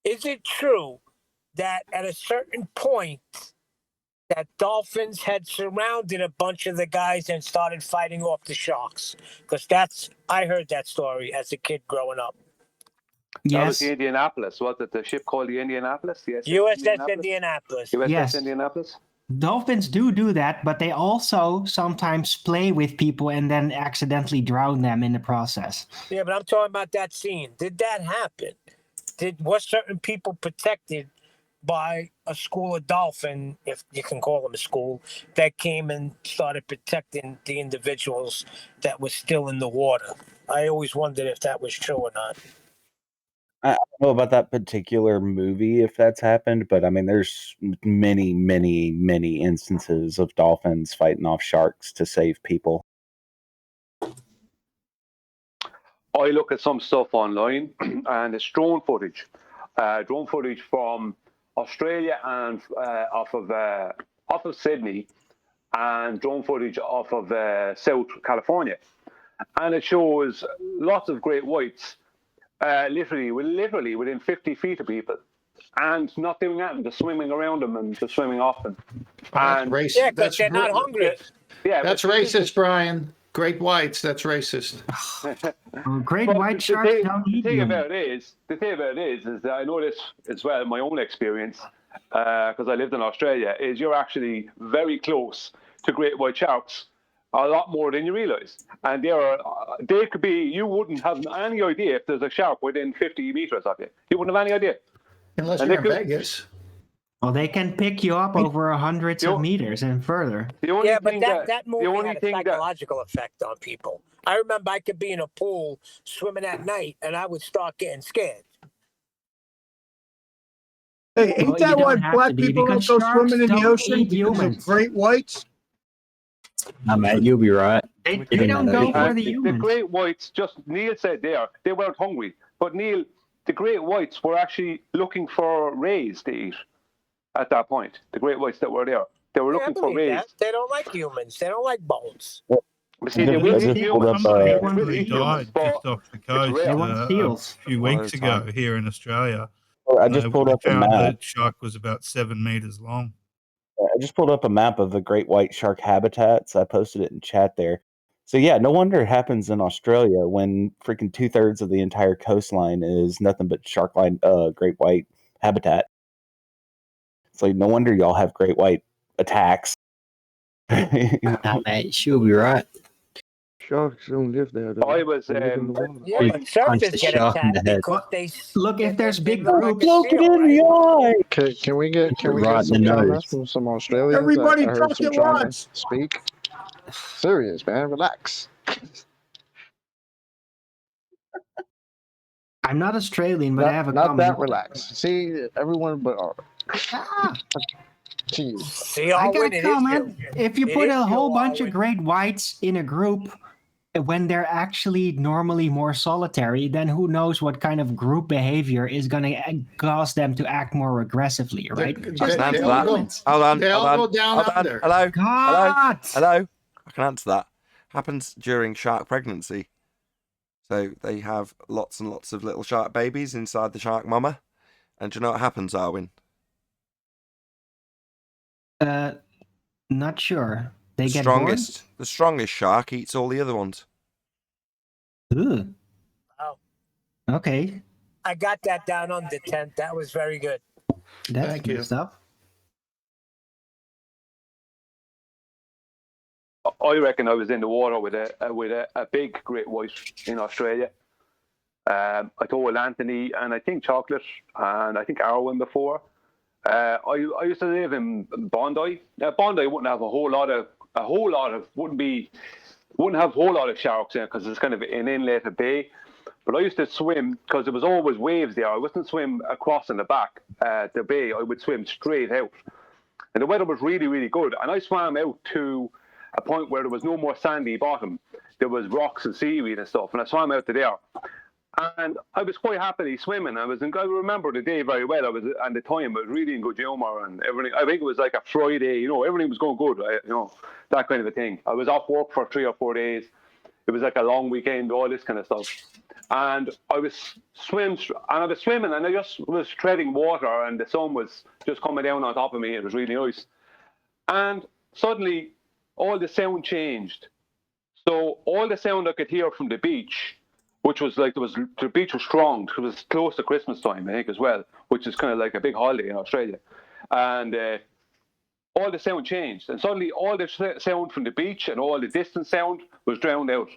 Is it true that at a certain point that dolphins had surrounded a bunch of the guys and started fighting off the sharks? Because I heard that story as a kid growing up. Yes. That was the Indianapolis. Was it the ship called the Indianapolis? Yes. USS Indianapolis. Yes. Indianapolis. Dolphins do that, but they also sometimes play with people and then accidentally drown them in the process. Yeah, but I'm talking about that scene. Did that happen? Was certain people protected by a school of dolphin, if you can call them a school, that came and started protecting the individuals that were still in the water? I always wondered if that was true or not. I don't know about that particular movie if that's happened, but I mean, there's many, many, many instances of dolphins fighting off sharks to save people. I look at some stuff online, and it's drone footage from Australia and off of Sydney, and drone footage off of South California, and it shows lots of great whites. Literally within 50 feet of people, and not doing that, just swimming around them and just swimming off them. And racist. Yeah, because they're not hungry. Yeah, that's racist, Brian. Great whites. That's racist. Great white sharks don't eat the thing you. about it is that I know this as well in my own experience. because I lived in Australia, is you're actually very close to great white sharks, a lot more than you realize. And they could be, you wouldn't have any idea if there's a shark within 50 meters of you. You wouldn't have any idea. Unless And you're they in could- Vegas. Well, they can pick you up over hundreds of meters and further. The only Yeah, but thing that movie the only had a thing psychological effect on people. I remember I could be in a pool swimming at night, and I would start getting scared. Hey, ain't Well, you that why don't have black to be, people don't because go sharks swimming in the don't ocean? eat Because of humans. great whites? No, man, you'll be right. They You didn't don't know go that. for the the humans. great whites, just Neil said there, they weren't hungry. But Neil, the great whites were actually looking for rays to eat at that point. The great whites that were there, they were Yeah, I looking for believe rays. that. They don't like humans. They don't like bones. But see, they will I eat just pulled humans. up, Somebody They will actually eat humans, died but just off the it's coast rare. They want a seals. few One at weeks a ago time. here in Australia. I just pulled They up a found map. the shark was about 7 meters long. I just pulled up a map of the great white shark habitats. I posted it in chat there. So yeah, no wonder it happens in Australia when freaking 2/3 of the entire coastline is nothing but great white habitat. It's like no wonder y'all have great white attacks. Nah, mate, she'll be right. Sharks don't live there, though. I was, They live in the water. Yeah, but Punch surfers the get shark in attacked the head. because they. Look, if there's big look like groups, a seal, right? Can we get Right in some the comments nose. from some Australians? Everybody I heard talk some at trying to once. speak. Serious, man. Relax. I'm not Australian, but I have a Not comment. that relaxed. See, everyone but jeez. See, I all got win a it is comment. you. If you It put is a you, whole bunch of Alwyn. great whites in a group, when they're actually normally more solitary, then who knows what kind of group behavior is going to cause them to act more aggressively, right? They- Just I like can they answer all that. humans. Hold on. They hold all on, go down hold on. under. Hello. God! Hello. I can answer that. Happens during shark pregnancy. So they have lots and lots of little shark babies inside the shark mama. And do you know what happens, Arwin? Not sure. They The get strongest shark eats all the other ones. born? Oh, Ooh. Okay. I got that down under 10. That was very good. That's Thank good you. stuff. I reckon I was in the water with a big great white in Australia. I told Anthony and I think Chocolate and I think Arwen before. I used to live in Bondi. Now Bondi wouldn't have wouldn't have a whole lot of sharks in it because it's kind of an inlet, a bay. But I used to swim because there was always waves there. I wouldn't swim across in the back the bay. I would swim straight out, and the weather was really, really good. And I swam out to a point where there was no more sandy bottom. There was rocks and seaweed and stuff, and I swam out to there. And I was quite happily swimming. I remember the day very well. And the time I was really in good humor and everything. I think it was like a Friday. Everything was going good. That kind of a thing. I was off work for 3 or 4 days. It was like a long weekend, all this kind of stuff. And I was swimming, and I just was treading water, and the sun was just coming down on top of me. It was really nice. And suddenly, all the sound changed. So all the sound I could hear from the beach, which was like the beach was strong. It was close to Christmas time, I think, as well, which is kind of like a big holiday in Australia. And all the sound changed, and suddenly all the sound from the beach and all the distant sound was drowned out,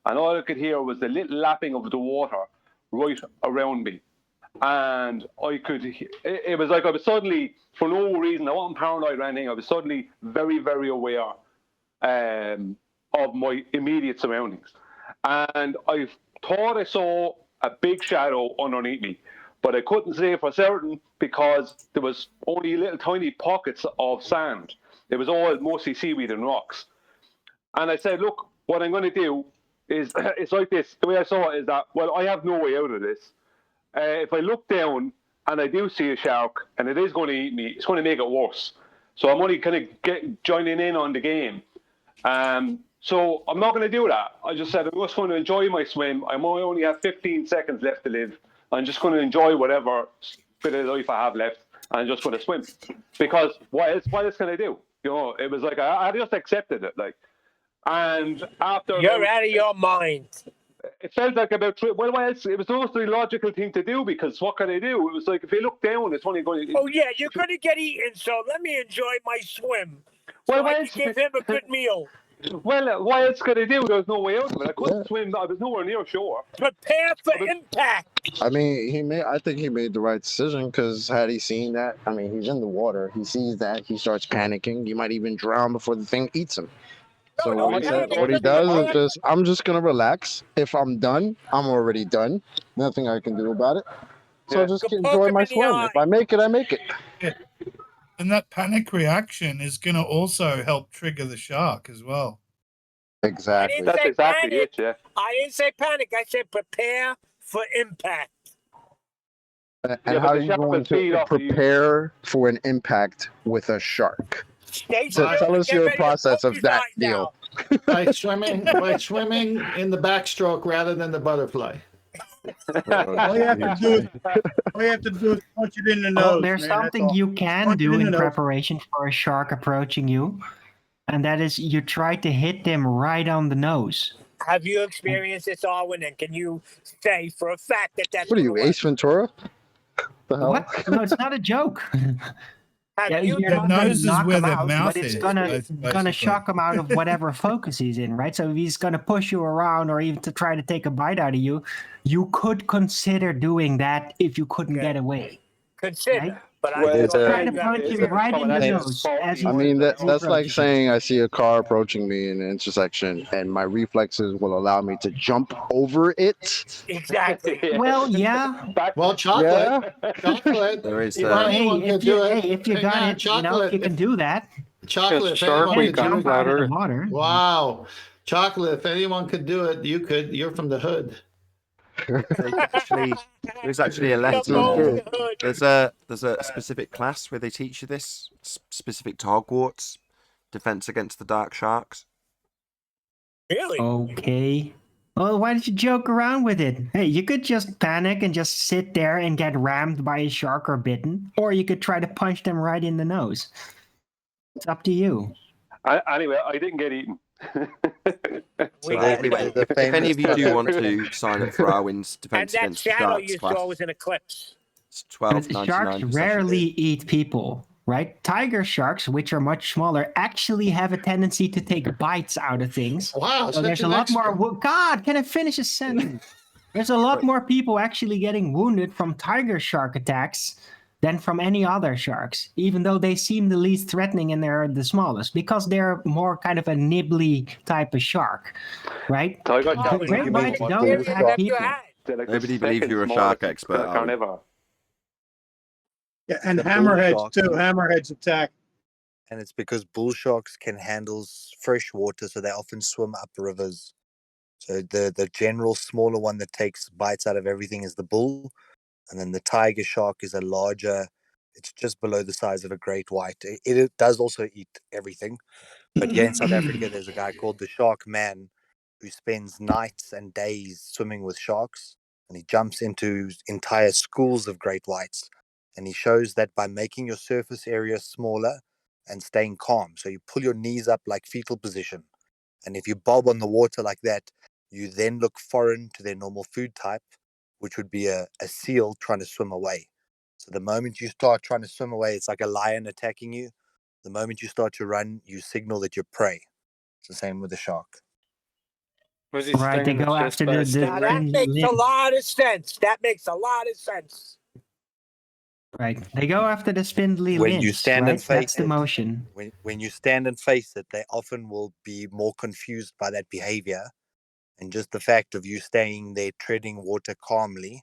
and all I could hear was the little lapping of the water right around me. And it was like I was suddenly, for no reason, I wasn't paranoid or anything, I was suddenly very, very aware of my immediate surroundings. And I thought I saw a big shadow underneath me, but I couldn't say for certain because there was only little tiny pockets of sand. It was all mostly seaweed and rocks. And I said, look, what I'm going to do is, it's like this. The way I saw it is that, well, I have no way out of this. If I look down and I do see a shark and it is going to eat me, it's going to make it worse. So I'm only kind of joining in on the game. So I'm not going to do that. I just said I'm just going to enjoy my swim. I only have 15 seconds left to live. I'm just going to enjoy whatever bit of life I have left, and I'm just going to swim. Because what else can I do? It was like I just accepted it. And after You're out of your mind. It felt like about well, it was almost the logical thing to do because what can I do? It was like if you look down, it's only going. Oh yeah, you're going to get eaten, so let me enjoy my swim. Well, so I can give him a good meal. Well, what else could I do? There was no way out of it. I couldn't swim. I was nowhere near shore. Prepare for impact. I mean, I think he made the right decision because had he seen that, I mean, he's in the water. He sees that. He starts panicking. You might even drown before the thing eats him. So what he does is I'm just going to relax. If I'm done, I'm already done. Nothing I can do about it. So I just enjoy my swim. If I make it, I make it. Yeah. And that panic reaction is going to also help trigger the shark as well. Exactly. That's exactly panic. it, yeah. I didn't say panic. I said prepare for impact. And how are you going to prepare for an impact with a shark? So tell us your process of that deal. By swimming in the backstroke rather than the butterfly. All you have to do is punch it in the nose. There's something you can do in preparation for a shark approaching you, and that is you try to hit them right on the nose. Have you experienced this, Arwen? And can you say for a fact that that's What are you, Ace Ventura? The hell? What? No, it's not a joke. Yeah, the nose is where the mouth but it's is. gonna shock him out of whatever focus he's in, right? So if he's gonna push you around or even to try to take a bite out of you, you could consider doing that if you couldn't get away. Consider, right? but try to punch him right in the nose. I mean, that's like saying I see a car approaching me in an intersection, and my reflexes will allow me to jump over it. Exactly. Well, yeah. Well, chocolate. Yeah. Chocolate. There is. If you got it, you know, if you can do that. Chocolate. If Shark anyone we could jump do out of it. the water. Wow. Chocolate. If anyone could do it, you could. You're from the hood. There's actually a lesson. There's a specific class where they teach you this specific Hogwarts defense against the dark sharks. Really? Okay. Well, why did you joke around with it? Hey, you could just panic and just sit there and get rammed by a shark or bitten, or you could try to punch them right in the nose. It's up to you. Anyway, I didn't get eaten. If any of you do want to sign up for Arwen's defense against the sharks you class, saw was in Eclipse. it's $12.99. Sharks rarely eat people, right? Tiger sharks, which are much smaller, actually have a tendency to take bites out of things. Wow, so there's a lot more. God, can I finish a sentence? There's a lot more people actually getting wounded from tiger shark attacks than from any other sharks, even though they seem the least threatening and they're the smallest, because they're more kind of a nibbly type of shark, right? Great whites don't attack people. Nobody believes you're a shark expert. Yeah, and hammerheads too. Hammerheads attack. And it's because bull sharks can handle fresh water, so they often swim up rivers. So the general smaller one that takes bites out of everything is the bull. And then the tiger shark is a larger, it's just below the size of a great white. It does also eat everything. But here in South Africa, there's a guy called the Shark Man who spends nights and days swimming with sharks. And he jumps into entire schools of great whites. And he shows that by making your surface area smaller and staying calm. So you pull your knees up like fetal position. And if you bob on the water like that, you then look foreign to their normal food type, which would be a seal trying to swim away. So the moment you start trying to swim away, it's like a lion attacking you. The moment you start to run, you signal that you're prey. It's the same with the shark. Right, they go after the Now that makes a lot of sense. That makes a lot of sense. Right, they go after the spindly When limbs, you stand right? and face That's the it, motion. When you stand and face it, they often will be more confused by that behavior. And just the fact of you staying there treading water calmly,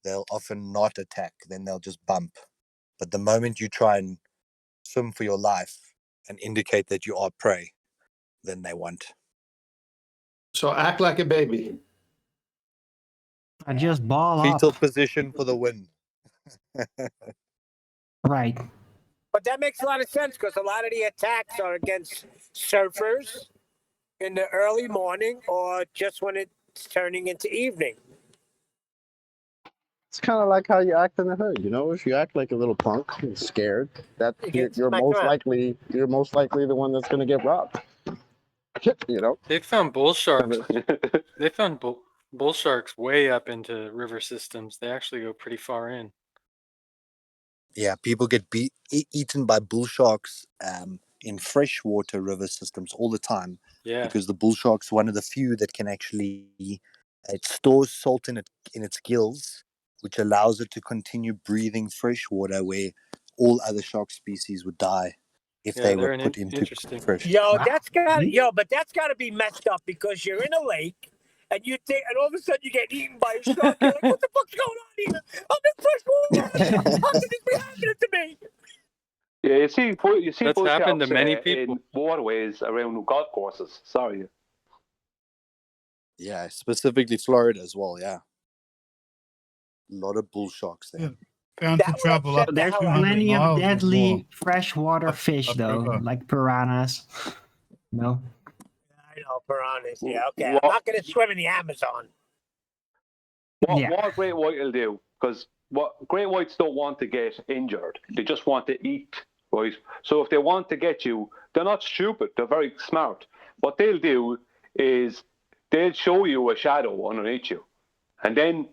they'll often not attack. Then they'll just bump. But the moment you try and swim for your life and indicate that you are prey, then they want. So act like a baby. I just ball Fetal up. position for the win. Right. But that makes a lot of sense because a lot of the attacks are against surfers in the early morning or just when it's turning into evening. It's kind of like how you act in the hood, you know. If you act like a little punk and scared, that you're most likely the one that's going to get robbed. You know. They found bull sharks. They found Bull sharks way up into river systems. They actually go pretty far in. Yeah, people get eaten by bull sharks in freshwater river systems all the time. Yeah. Because the bull shark's one of the few that can actually it stores salt in its gills, which allows it to continue breathing fresh water where all other shark species would die if they were put into fresh. But that's got to be messed up because you're in a lake and and all of a sudden you get eaten by a shark. You're like, what the fuck's going on here? I'm in fresh water. How could this be happening to me? Yeah, you see That's bull happened to sharks, many people. in waterways around golf courses. Sorry. Yeah, specifically Florida as well. Yeah, a lot of bull sharks there. Bound to travel up. There's 200 plenty of miles or deadly more. freshwater fish, though, upriver. like piranhas. No. I know, piranhas. Yeah, okay. I'm not going to swim in the Amazon. What great white will do, because what great whites don't want to get injured. They just want to eat, right? So if they want to get you, they're not stupid. They're very smart. What they'll do is they'll show you a shadow underneath you, and then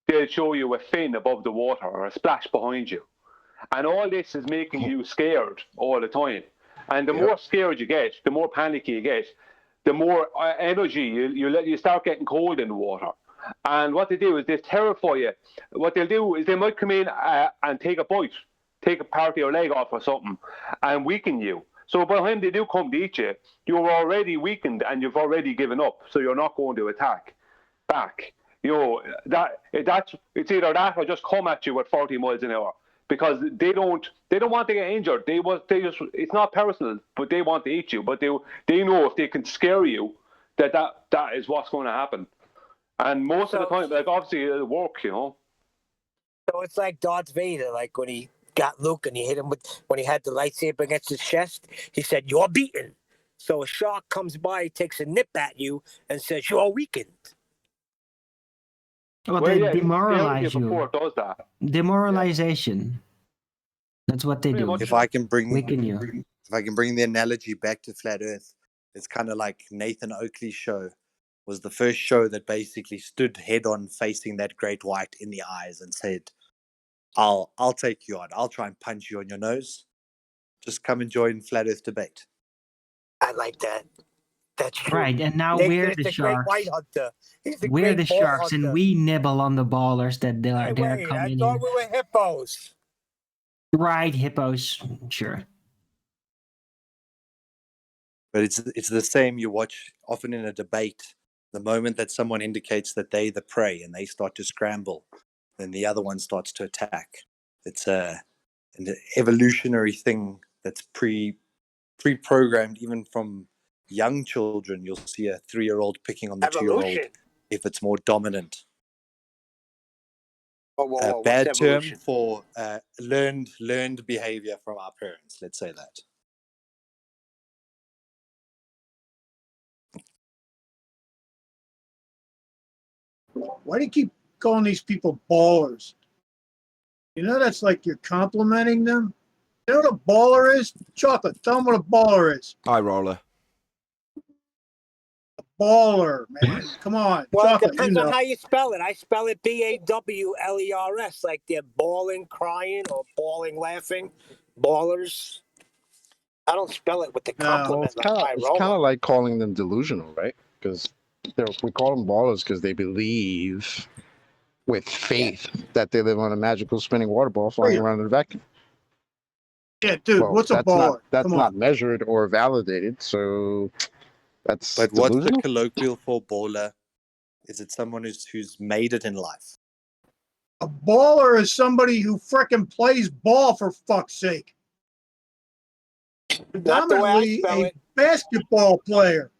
they'll show you a fin above the water or a splash behind you. And all this is making you scared all the time. And the more scared you get, the more panicky you get, the more energy you start getting cold in the water. And what they do is they terrify you. What they'll do is they might come in and take a bite, take a part of your leg off or something, and weaken you. So by the time they do come to eat you, you're already weakened and you've already given up. So you're not going to attack back. You know, it's either that or just come at you at 40 miles an hour, because they don't want to get injured. It's not personal, but they want to eat you. But they know if they can scare you, that is what's going to happen. And most of the time, like, obviously it'll work, you know. So it's like Darth Vader, like when he got Luke and he hit him when he had the lightsaber against his chest, he said, "You're beaten." So a shark comes by, takes a nip at you, and says, "You're weakened." Well, they demoralize you. Before it does that. Demoralization. That's what they do. If I can bring Weaken the analogy back to Flat Earth, it's kind of like Nathan Oakley's show was the first show that basically stood head on facing that great white in the eyes and said, I'll take you on. I'll try and punch you on your nose. Just come and join Flat Earth debate. I like that. That's true. Right, and now Nathan we're is the great sharks. white hunter. He's the We're great the ball sharks, hunter. and we nibble on the ballers that they're Wait, coming I in. thought we were hippos. Right, hippos, sure. But it's the same you watch often in a debate. The moment that someone indicates that they're the prey and they start to scramble, then the other one starts to attack. It's an evolutionary thing that's pre-programmed even from young children. You'll see a 3-year-old picking on the 2-year-old if it's more dominant. Whoa, bad what's term evolution? for learned behavior from our parents. Let's say that. Why do you keep calling these people ballers? You know that's like you're complimenting them. You know what a baller is? Chocolate. Tell them what a baller is. Eye roller. A baller, man. Come on. Well, Chocolate, it depends you on know. how you spell it. I spell it BAWLERS, like they're bawling, crying, or bawling, laughing. Ballers. I don't spell it with the compliment It's kind of like calling them delusional, right? Because we call them ballers because they believe with faith that they live on a magical spinning water ball flying around in a vacuum. Yeah, dude, what's a baller? That's not measured or validated, so that's But what's the delusional? colloquial for baller? Is it someone who's made it in life? A baller is somebody who frickin' plays ball, for fuck's sake. Not the way I Predominantly spell a it. basketball player.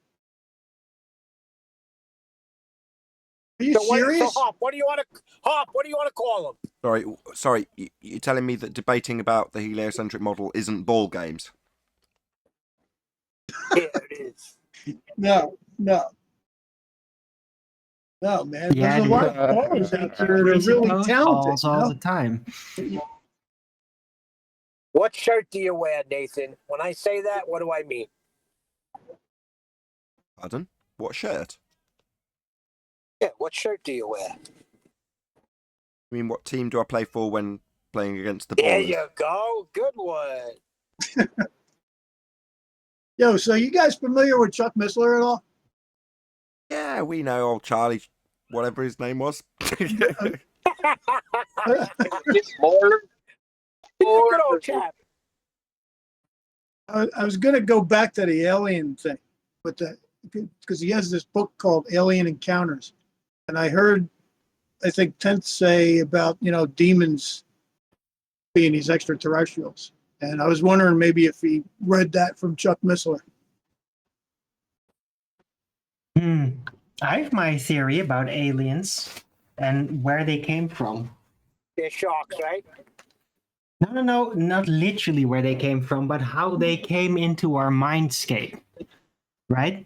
Are you serious? So, Hop, what do you want to call them? Sorry. You're telling me that debating about the heliocentric model isn't ball games? Yeah, it is. No, man. Yeah, There's a lot of ballers out there that are really talented. Balls all the time. What shirt do you wear, Nathan? When I say that, what do I mean? Pardon? What shirt? Yeah, what shirt do you wear? I mean, what team do I play for when playing against the There Ballers? you go. Good one. Yo, so you guys familiar with Chuck Missler at all? Yeah, we know old Charlie, whatever his name was. He's a good old chap. I was going to go back to the alien thing, but because he has this book called Alien Encounters, and I heard, I think, Tenth say about demons being these extraterrestrials, and I was wondering maybe if he read that from Chuck Missler. I have my theory about aliens and where they came from. They're sharks, right? No, not literally where they came from, but how they came into our mindscape, right?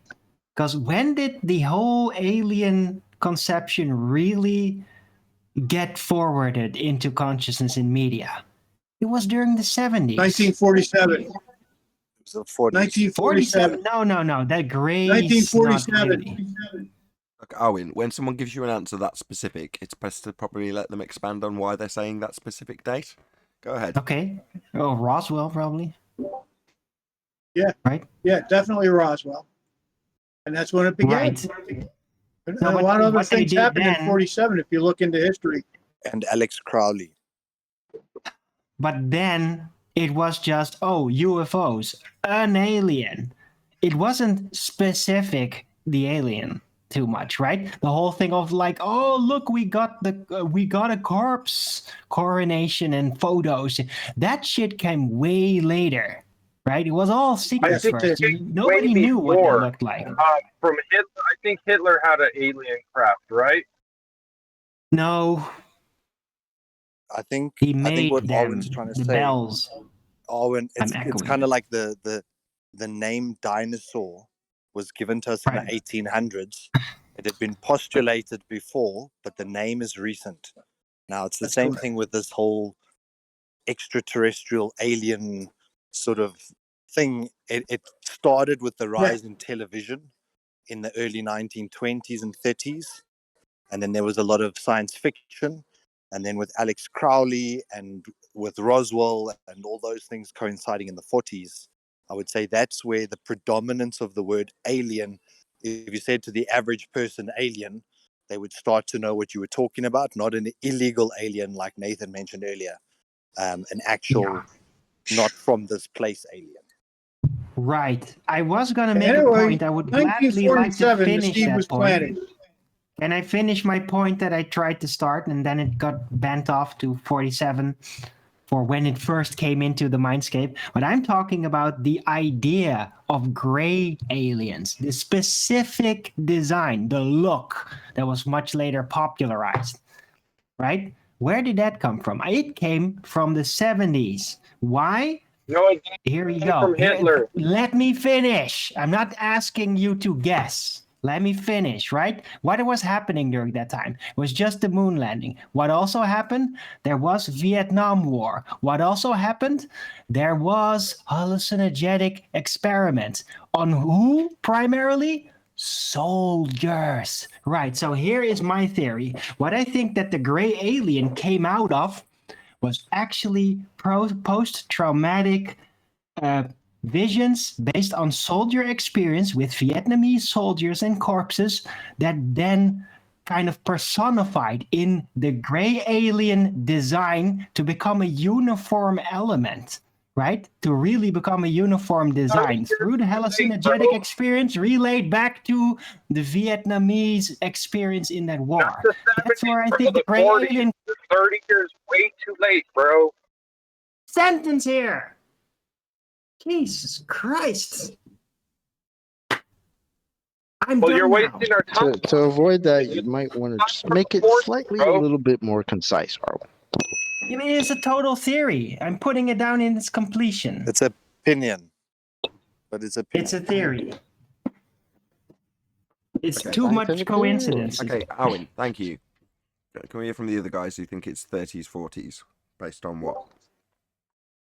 Because when did the whole alien conception really get forwarded into consciousness in media? It was during the 70s. 1947. So 1947. No. That gray. 1947. Look, Owen, when someone gives you an answer that specific, it's best to probably let them expand on why they're saying that specific date. Go ahead. Okay. Oh, Roswell, probably. Yeah. Right? Yeah, definitely Roswell. And that's when it began. Right. And No, a lot of other what they things did happened in then- 47 if you look into history. And Alex Crowley. But then it was just, UFOs, an alien. It wasn't specific, the alien, too much, right? The whole thing of like, oh, look, we got a corpse coronation and photos. That shit came way later, right? It was all secrets first. Nobody knew what they looked like. From Hitler, I think Hitler had an alien craft, right? No. I think He made what them, Owen's trying to the say. bells. Owen, it's echoing kind of like the name dinosaur was given to us in the 1800s. It had been postulated before, but the name is recent. Now it's the same thing with this whole extraterrestrial alien sort of thing. It started with the rise in television in the early 1920s and 30s, and then there was a lot of science fiction, and then with Alex Crowley and with Roswell and all those things coinciding in the 40s, I would say that's where the predominance of the word alien, if you said to the average person alien, they would start to know what you were talking about, not an illegal alien like Nathan mentioned earlier, an actual, not from this place alien. Right. I was going to make a point. I would gladly like to 1947, the finish seed that was point. planted. And I finished my point that I tried to start, and then it got bent off to 47 for when it first came into the mindscape. But I'm talking about the idea of gray aliens, the specific design, the look that was much later popularized, right? Where did that come from? It came from the 70s. Why? No, it Here you came go. from Hitler. Let me finish. I'm not asking you to guess. Let me finish, right? What was happening during that time? It was just the moon landing. What also happened? There was Vietnam War. What also happened? There was hallucinogenic experiments. On who primarily? Soldiers. Right, so here is my theory. What I think that the gray alien came out of was actually post-traumatic visions based on soldier experience with Vietnamese soldiers and corpses that then kind of personified in the gray alien design to become a uniform element, right? To really become a uniform design through the hallucinogenic experience relayed back to the Vietnamese experience in that war. That's where I think the gray alien... 30 years way too late, bro. Sentence here. Jesus Christ. Well, you're wasting our time. To avoid that, you might want to just make it slightly a little bit more concise, Arlen. I mean, it's a total theory. I'm putting it down in its completion. It's an opinion, but it's opinion. It's a theory. It's too much coincidence. Okay, Owen, thank you. Can we hear from the other guys who think it's 30s, 40s, based on what?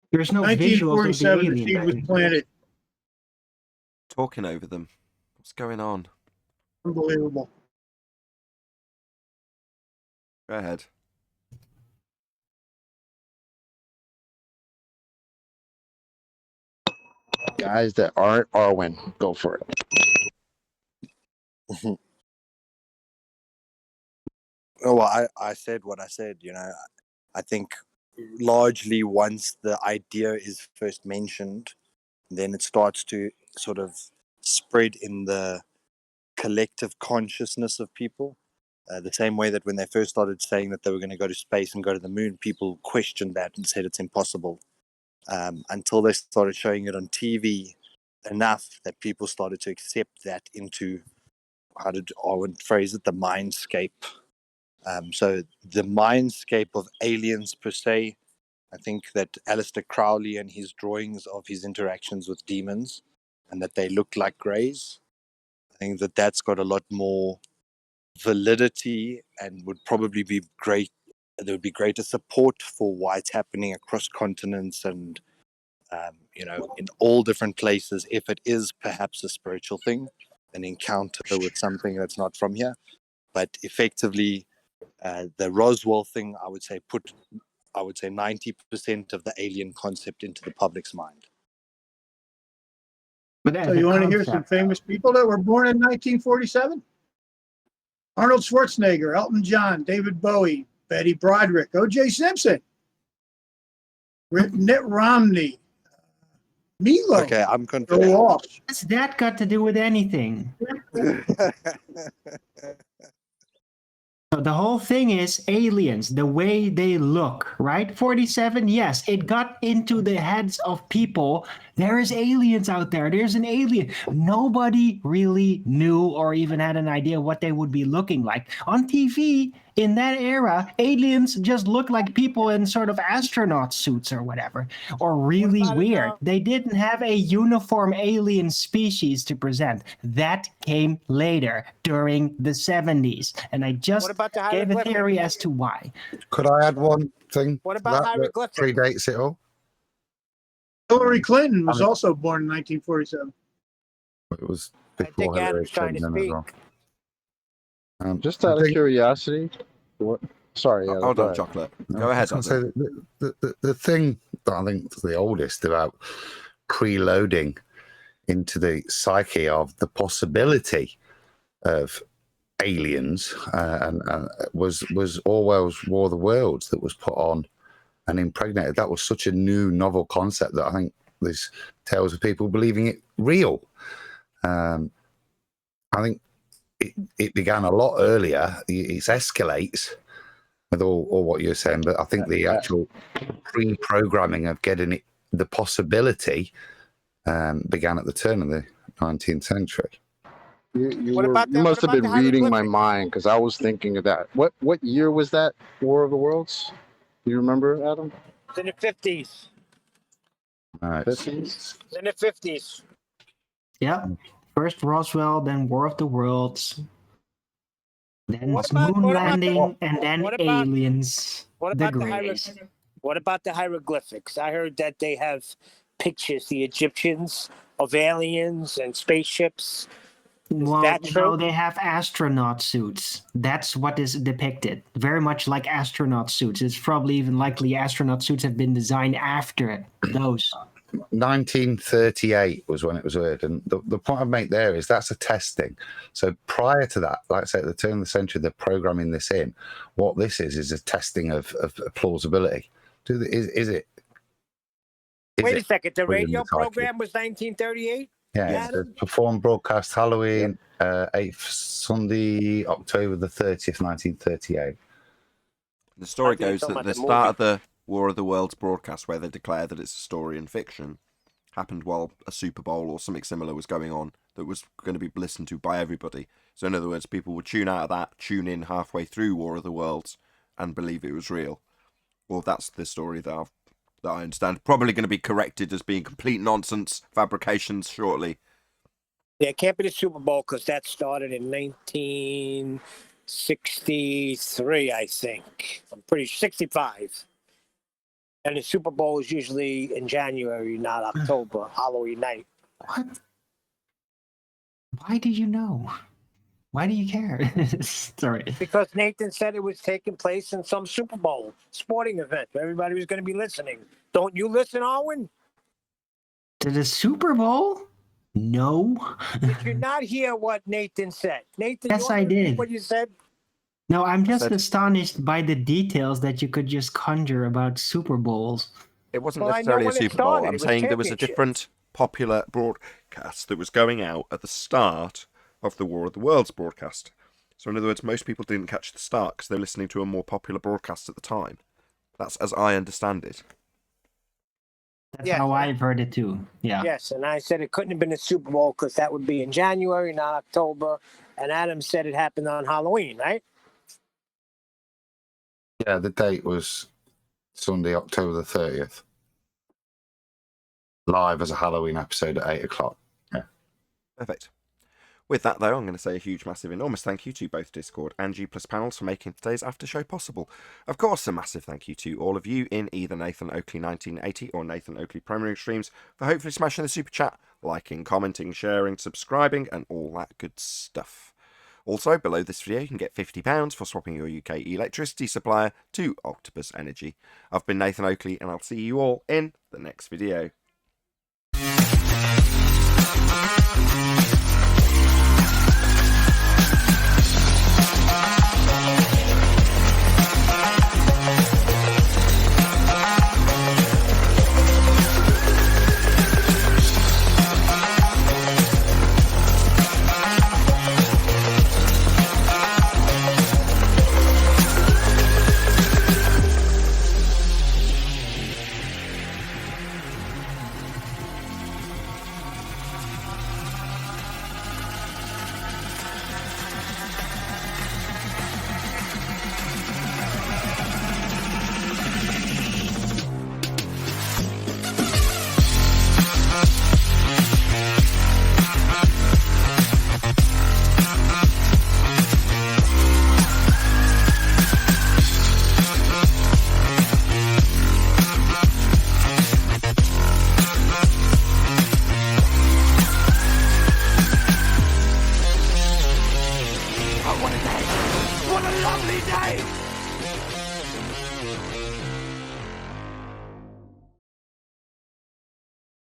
There's no visuals of the 1947, the alien. seed was planted. Talking over them. What's going on? Unbelievable. Go ahead. Guys that aren't Arwen, go for it. Oh, well, I said what I said. I think largely once the idea is first mentioned, then it starts to sort of spread in the collective consciousness of people. The same way that when they first started saying that they were going to go to space and go to the moon, people questioned that and said it's impossible. Until they started showing it on TV enough that people started to accept that into, how did Arwen phrase it, the mindscape. So the mindscape of aliens per se, I think that Aleister Crowley and his drawings of his interactions with demons and that they look like greys, I think that that's got a lot more validity and would probably be great. There would be greater support for why it's happening across continents and, in all different places if it is perhaps a spiritual thing, an encounter with something that's not from here. But effectively, the Roswell thing, I would say 90% of the alien concept into the public's mind. But So you want to hear some famous people that were born in 1947? Arnold Schwarzenegger, Elton John, David Bowie, Betty Broderick, O.J. Simpson, Mitt Romney, Milo. Okay, I'm confused. What's that got to do with anything? So the whole thing is aliens, the way they look, right? 47, yes, it got into the heads of people. There is aliens out there. There's an alien. Nobody really knew or even had an idea what they would be looking like. On TV, in that era, aliens just looked like people in sort of astronaut suits or whatever, or really weird. They didn't have a uniform alien species to present. That came later, during the 70s. And I just gave a theory as to why. Could I add one thing? What about that hieroglyphics? Predates it all. Hillary Clinton was also born in 1947. It was think before Hillary Adam's trying to Clinton as well. Just out of curiosity, what? Sorry, Adam, Hold go on, ahead. Chocolate. No, Go I ahead, was gonna say the thing that I think is the oldest about preloading into the psyche of the possibility of aliens and was Orwell's War of the Worlds that was put on and impregnated. That was such a new, novel concept that I think there's tales of people believing it real. I think it began a lot earlier. It escalates with all what you're saying, but I think the actual pre-programming of getting it, the possibility, began at the turn of the 19th century. You must have been reading my mind because I was thinking of that. What year was that War of the Worlds? Do you remember, Adam? It's in the 50s. 50s? In the 50s. Yeah. First Roswell, then War of the Worlds, then moon landing, and then aliens. What The about the Greys. What about the hieroglyphics? I heard that they have pictures, the Egyptians, of aliens and spaceships. Well, that you true? know, they have astronaut suits. That's what is depicted. Very much like astronaut suits. It's probably even likely astronaut suits have been designed after those. 1938 was when it was heard, and the point I make there is that's a testing. So prior to that, like I say, at the turn of the century, they're programming this in. What this is a testing of plausibility. Is it? Wait a second. The within radio the psyche? program was 1938? Yeah, it's performed broadcast Halloween, 8th Sunday, October the 30th, 1938. The story goes that the start of the War of the Worlds broadcast, where they declare that it's a story and fiction, happened while a Super Bowl or something similar was going on that was going to be listened to by everybody. So in other words, people would tune out of that, tune in halfway through War of the Worlds, and believe it was real. Well, that's the story that I understand. Probably going to be corrected as being complete nonsense, fabrications shortly. Yeah, it can't be the Super Bowl because that started in 1963, I think. I'm pretty 65. And the Super Bowl is usually in January, not October, Halloween night. What? Why did you know? Why do you care? Sorry. Because Nathan said it was taking place in some Super Bowl sporting event. Everybody was going to be listening. Don't you listen, Arwen? To the Super Bowl? No. Did you not hear what Nathan said? Nathan, Yes, you I did. What you said? No, I'm just astonished by the details that you could just conjure about Super Bowls. It wasn't necessarily a Super Bowl. I'm saying there was a different popular broadcast that was going out at the start of the War of the Worlds broadcast. So in other words, most people didn't catch the start because they were listening to a more popular broadcast at the time. That's as I understand it. That's how I've heard it too. Yeah. Yes, and I said it couldn't have been a Super Bowl because that would be in January, not October. And Adam said it happened on Halloween, right? Yeah, the date was Sunday, October the 30th. Live as a Halloween episode at 8 o'clock. Yeah. Perfect. With that, though, I'm going to say a huge, massive, enormous thank you to both Discord and G Plus panels for making today's after show possible. Of course, a massive thank you to all of you in either Nathan Oakley 1980 or Nathan Oakley Primary Streams for hopefully smashing the super chat, liking, commenting, sharing, subscribing, and all that good stuff. Also, below this video, you can get £50 for swapping your UK electricity supplier to Octopus Energy. I've been Nathan Oakley, and I'll see you all in the next video.